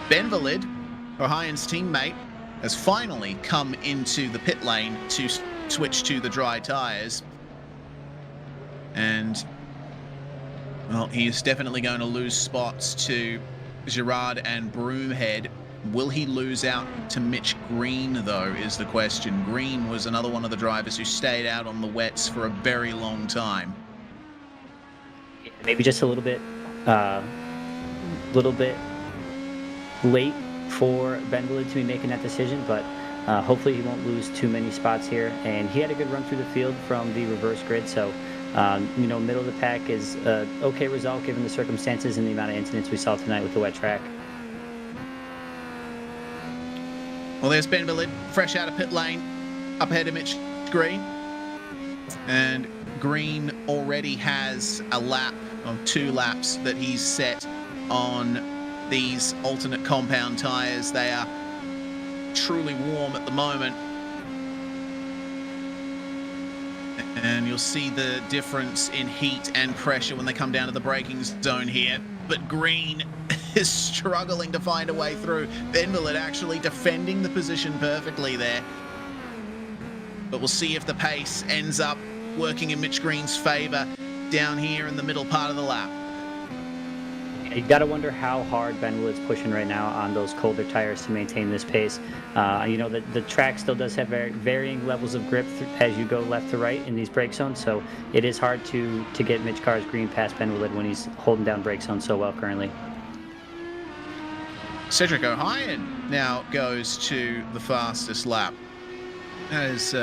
Benvalid, O'Hyan's teammate, has finally come into the pit lane to switch to the dry tyres. And well, he's definitely going to lose spots to Girard and Broomhead. Will he lose out to Mitch Green, though, is the question. Green was another one of the drivers who stayed out on the wets for a very long time. Maybe just a little bit late for Benvalid to be making that decision, but hopefully he won't lose too many spots here. And he had a good run through the field from the reverse grid, so you know, middle of the pack is an okay result given the circumstances and the amount of incidents we saw tonight with the wet track. Well, there's Benvalid, fresh out of pit lane, up ahead of Mitch Green. And Green already has a lap of 2 laps that he's set on these alternate compound tyres. They are truly warm at the moment. And you'll see the difference in heat and pressure when they come down to the braking zone here. But Green is struggling to find a way through. Benvalid actually defending the position perfectly there. But we'll see if the pace ends up working in Mitch Green's favour down here in the middle part of the lap. You got to wonder how hard Benvalid's pushing right now on those colder tires to maintain this pace. You know, the track still does have varying levels of grip as you go left to right in these brake zones, so it is hard to get Mitch Carr's Green past Benvalid when he's holding down brake zones so well currently. Cedric O'Hyan now goes to the fastest lap. That is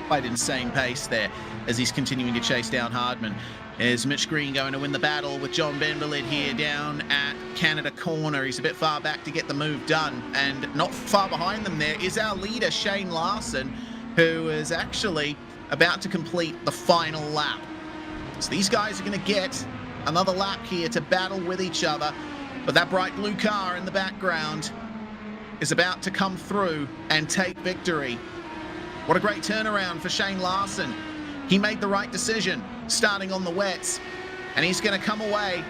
quite insane pace there as he's continuing to chase down Hardman. Is Mitch Green going to win the battle with John Benvalid here down at Canada Corner? He's a bit far back to get the move done, and not far behind them there is our leader Shane Larson, who is actually about to complete the final lap. So these guys are going to get another lap here to battle with each other, but that bright blue car in the background is about to come through and take victory. What a great turnaround for Shane Larson. He made the right decision starting on the wets, and he's going to come away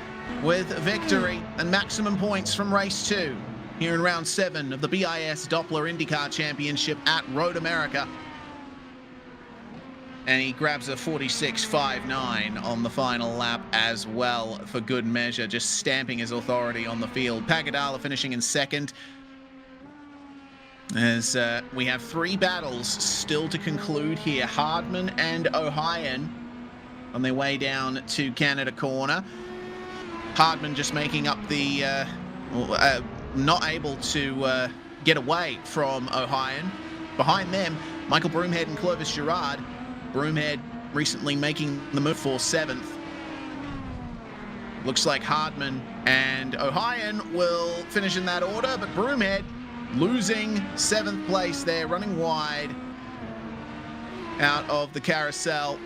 with victory and maximum points from race 2 here in round 7 of the BiS Doppler IndyCar Championship at Road America. And he grabs a 46.59 on the final lap as well for good measure, just stamping his authority on the field. Pagadala finishing in second. As we have 3 battles still to conclude here. Hardman and O'Hyan on their way down to Canada Corner. Hardman just making up the... not able to get away from O'Hyan. Behind them, Michael Broomhead and Clovis Girard. Broomhead recently making the move for 7th. Looks like Hardman and O'Hyan will finish in that order, but Broomhead losing 7th place there, running wide out of the carousel.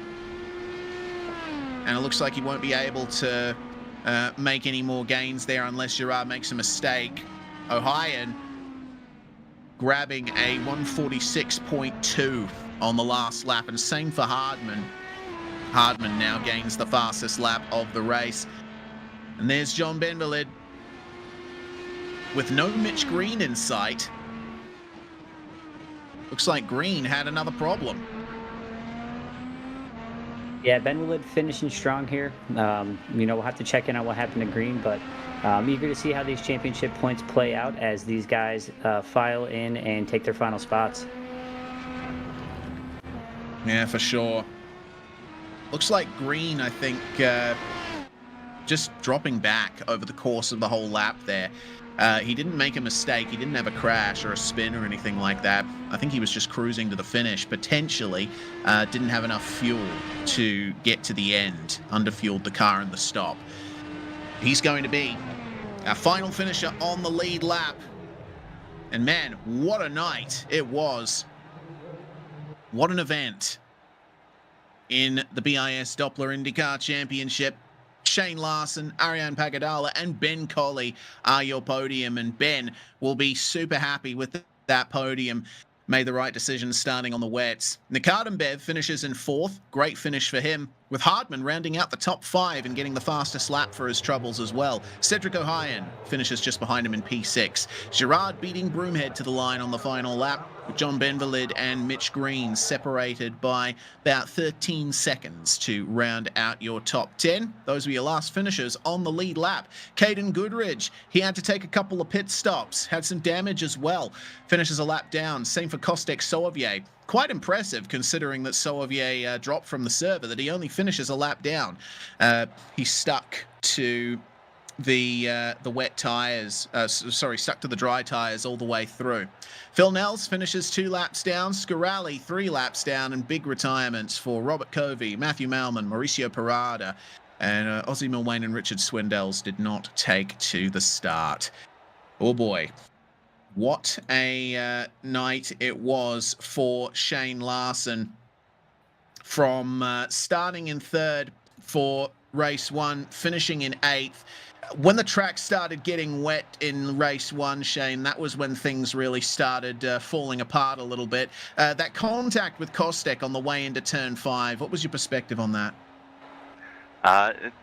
And it looks like he won't be able to make any more gains there unless Girard makes a mistake. O'Hyan grabbing a 146.2 on the last lap, and same for Hardman. Hardman now gains the fastest lap of the race. And there's John Benvalid with no Mitch Green in sight. Looks like Green had another problem. Yeah, Ben Willard finishing strong here. We'll have to check in on what happened to Green, but eager to see how these championship points play out as these guys file in and take their final spots. Yeah, for sure. Looks like Green, I think, just dropping back over the course of the whole lap there. He didn't make a mistake. He didn't have a crash or a spin or anything like that. I think he was just cruising to the finish, potentially. Didn't have enough fuel to get to the end. Underfueled the car in the stop. He's going to be our final finisher on the lead lap. And man, what a night it was. What an event in the BiS Doppler IndyCar Championship. Shane Larson, Ariane Pagadala, and Ben Colley are your podium, and Ben will be super happy with that podium. Made the right decision starting on the wets. Nikardembev finishes in 4th. Great finish for him, with Hardman rounding out the top 5 and getting the fastest lap for his troubles as well. Cedric O'Hayan finishes just behind him in P6. Girard beating Broomhead to the line on the final lap, with John Benvalid and Mitch Green separated by about 13 seconds to round out your top 10. Those were your last finishers on the lead lap. Caden Goodridge, he had to take a couple of pit stops, had some damage as well. Finishes a lap down. Same for Kostek Soavier. Quite impressive considering that Soavier dropped from the server, that he only finishes a lap down. He's stuck to the wet tyres, stuck to the dry tyres all the way through. Phil Nels finishes 2 laps down, Scarali 3 laps down, and big retirements for Robert Covey, Matthew Malman, Mauricio Parada, and Ozzy Milwane and Richard Swindells did not take to the start. Oh boy. What a night it was for Shane Larson. From starting in 3rd for race 1, finishing in 8th. When the track started getting wet in race 1, Shane, that was when things really started falling apart a little bit. That contact with Kostek on the way into turn 5, what was your perspective on that?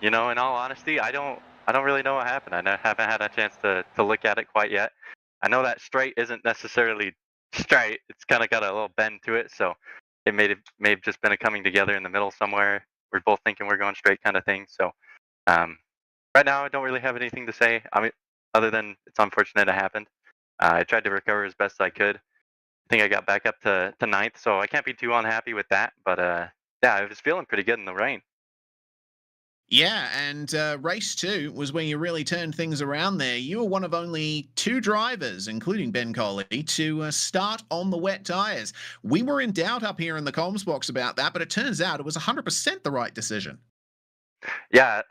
In all honesty, I don't really know what happened. I haven't had a chance to look at it quite yet. I know that straight isn't necessarily straight. It's kind of got a little bend to it, so it may have just been a coming together in the middle somewhere. We're both thinking we're going straight kind of thing. So right now, I don't really have anything to say. I mean, other than it's unfortunate it happened. I tried to recover as best I could. I think I got back up to 9th, so I can't be too unhappy with that. But yeah, I was feeling pretty good in the rain. Yeah, and race 2 was where you really turned things around there. You were one of only 2 drivers, including Ben Colley, to start on the wet tyres. We were in doubt up here in the comms box about that, but it turns out it was 100% the right decision. Yeah,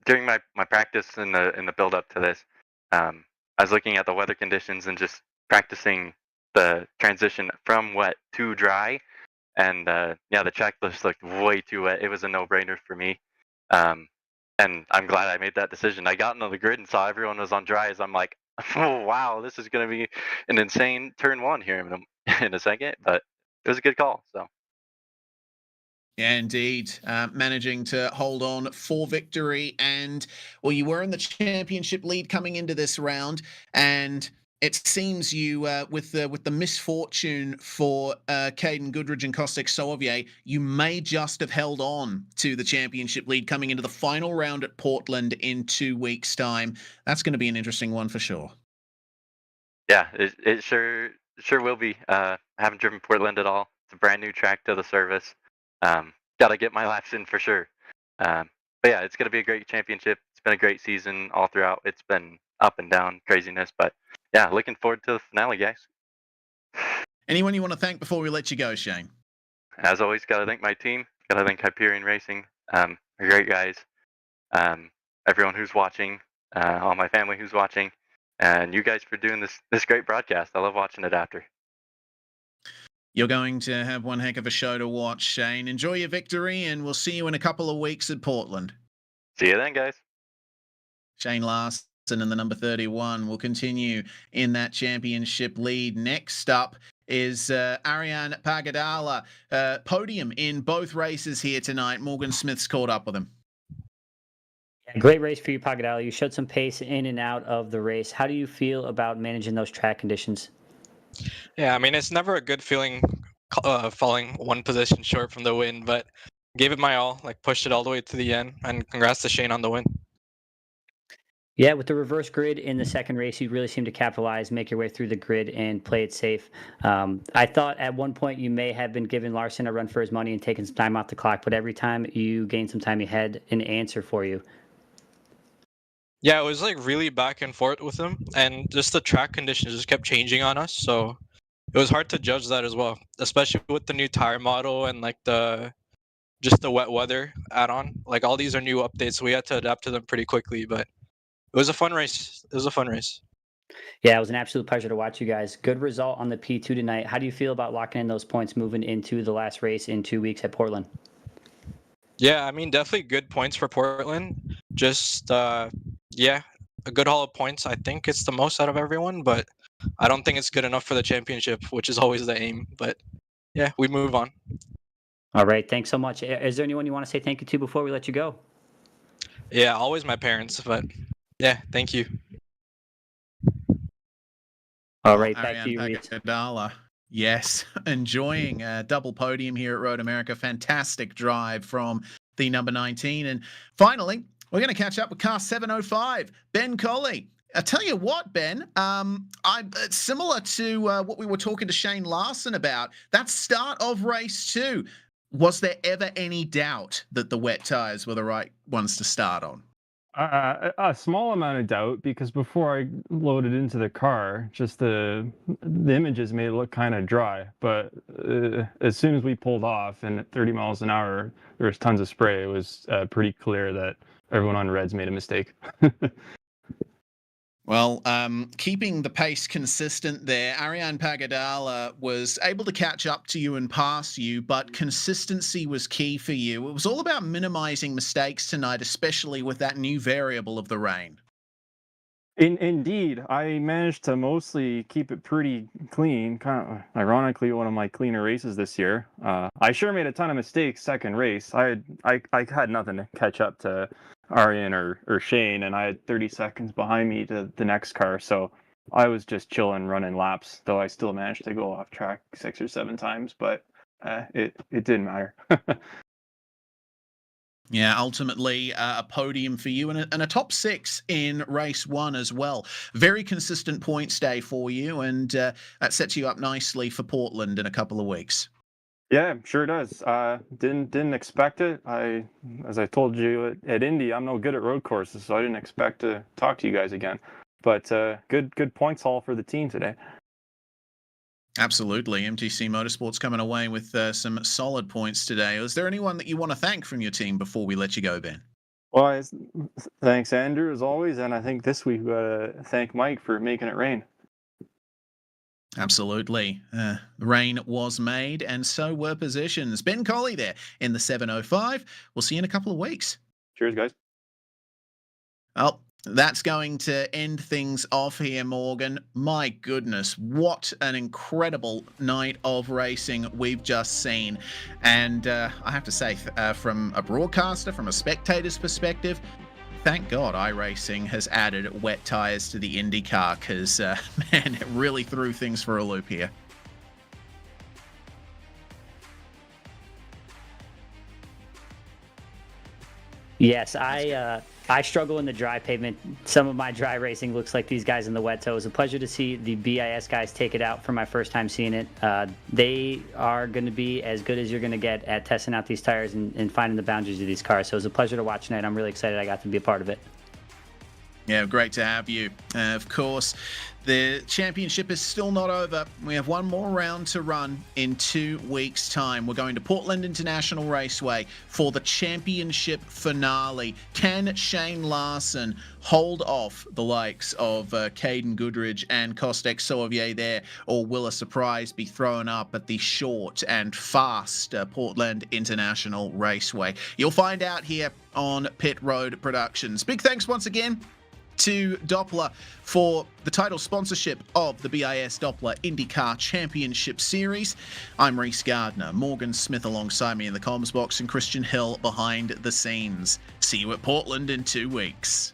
during my practice in the build up to this, I was looking at the weather conditions and just practicing the transition from wet to dry. And yeah, the track just looked way too wet. It was a no-brainer for me. And I'm glad I made that decision. I got into the grid and saw everyone was on dries. I'm like, oh wow, this is going to be an insane turn 1 here in a second. But it was a good call. So. Yeah, indeed. Managing to hold on for victory. And, well, you were in the championship lead coming into this round. And it seems you, with the misfortune for Caden Goodridge and Kostek Soavier, you may just have held on to the championship lead coming into the final round at Portland in 2 weeks' time. That's going to be an interesting one for sure. Yeah, it sure will be. I haven't driven Portland at all. It's a brand new track to the service. Got to get my laps in for sure. But yeah, it's going to be a great championship. It's been a great season all throughout. It's been up and down craziness, but yeah, looking forward to the finale, guys. Anyone you want to thank before we let you go, Shane? As always, got to thank my team. Got to thank Hyperion Racing. They're great guys. Everyone who's watching, all my family who's watching, and you guys for doing this great broadcast. I love watching it after. You're going to have one heck of a show to watch, Shane. Enjoy your victory, and we'll see you in a couple of weeks at Portland. See you then, guys. Shane Larson and the number 31 will continue in that championship lead. Next up is Ariane Pagadala. Podium in both races here tonight. Morgan Smith's caught up with him. Great race for you, Pagadala. You showed some pace in and out of the race. How do you feel about managing those track conditions? Yeah, I mean, it's never a good feeling falling one position short from the win, but gave it my all, like pushed it all the way to the end. And congrats to Shane on the win. Yeah, with the reverse grid in the second race, you really seem to capitalize, make your way through the grid, and play it safe. I thought at one point you may have been giving Larson a run for his money and taking some time off the clock, but every time you gained some time, he had an answer for you. Yeah, it was like really back and forth with him, and just the track conditions just kept changing on us. So it was hard to judge that as well, especially with the new tire model and like the wet weather add-on. Like all these are new updates, so we had to adapt to them pretty quickly. But it was a fun race. It was a fun race. Yeah, it was an absolute pleasure to watch you guys. Good result on the P2 tonight. How do you feel about locking in those points moving into the last race in 2 weeks at Portland? Yeah, I mean, definitely good points for Portland. Just, yeah, a good haul of points. I think it's the most out of everyone, but I don't think it's good enough for the championship, which is always the aim. But yeah, we move on. All right, thanks so much. Is there anyone you want to say thank you to before we let you go? Yeah, always my parents, but yeah, thank you. All right, back Ariane to you, Reese. Pagadala. Yes, enjoying a double podium here at Road America. Fantastic drive from the number 19. And finally, we're going to catch up with car 705, Ben Colley. I tell you what, Ben, it's similar to what we were talking to Shane Larson about. That start of race 2. Was there ever any doubt that the wet tires were the right ones to start on? A small amount of doubt, because before I loaded into the car, just the images made it look kind of dry. But as soon as we pulled off and at 30 miles an hour, there was tons of spray. It was pretty clear that everyone on Reds made a mistake. Well, keeping the pace consistent there, Ariane Pagadala was able to catch up to you and pass you, but consistency was key for you. It was all about minimizing mistakes tonight, especially with that new variable of the rain. Indeed, I managed to mostly keep it pretty clean. Kind of ironically, one of my cleaner races this year. I sure made a ton of mistakes second race. I had nothing to catch up to Arian or Shane, and I had 30 seconds behind me to the next car, so I was just chilling, running laps. Though I still managed to go off track 6 or 7 times, but it didn't matter. Yeah, ultimately a podium for you and a top 6 in race 1 as well. Very consistent points day for you, and that sets you up nicely for Portland in a couple of weeks. Yeah, sure does. Didn't expect it. As I told you at Indy, I'm no good at road courses, so I didn't expect to talk to you guys again. But good points haul for the team today. Absolutely. MTC Motorsports coming away with some solid points today. Is there anyone that you want to thank from your team before we let you go, Ben? Well, thanks, Andrew, as always. And I think this week we got to thank Mike for making it rain. Absolutely. The rain was made, and so were positions. Ben Colley there in the 705. We'll see you in a couple of weeks. Cheers, guys. Oh, that's going to end things off here, Morgan. My goodness, what an incredible night of racing we've just seen. And I have to say, from a broadcaster, from a spectator's perspective, thank God iRacing has added wet tires to the IndyCar, because, man, it really threw things for a loop here. Yes, I struggle in the dry pavement. Some of my dry racing looks like these guys in the wet, so it was a pleasure to see the BIS guys take it out for my first time seeing it. They are going to be as good as you're going to get at testing out these tires and finding the boundaries of these cars. So it was a pleasure to watch tonight. I'm really excited I got to be a part of it. Yeah, great to have you. Of course, the championship is still not over. We have one more round to run in 2 weeks' time. We're going to Portland International Raceway for the championship finale. Can Shane Larson hold off the likes of Caden Goodridge and Kostek Sauvier there, or will a surprise be thrown up at the short and fast Portland International Raceway? You'll find out here on Pit Road Productions. Big thanks once again to Doppler for the title sponsorship of the BiS Doppler IndyCar Championship Series. I'm Reese Gardner, Morgan Smith alongside me in the comms box, and Christian Hill behind the scenes. See you at Portland in 2 weeks.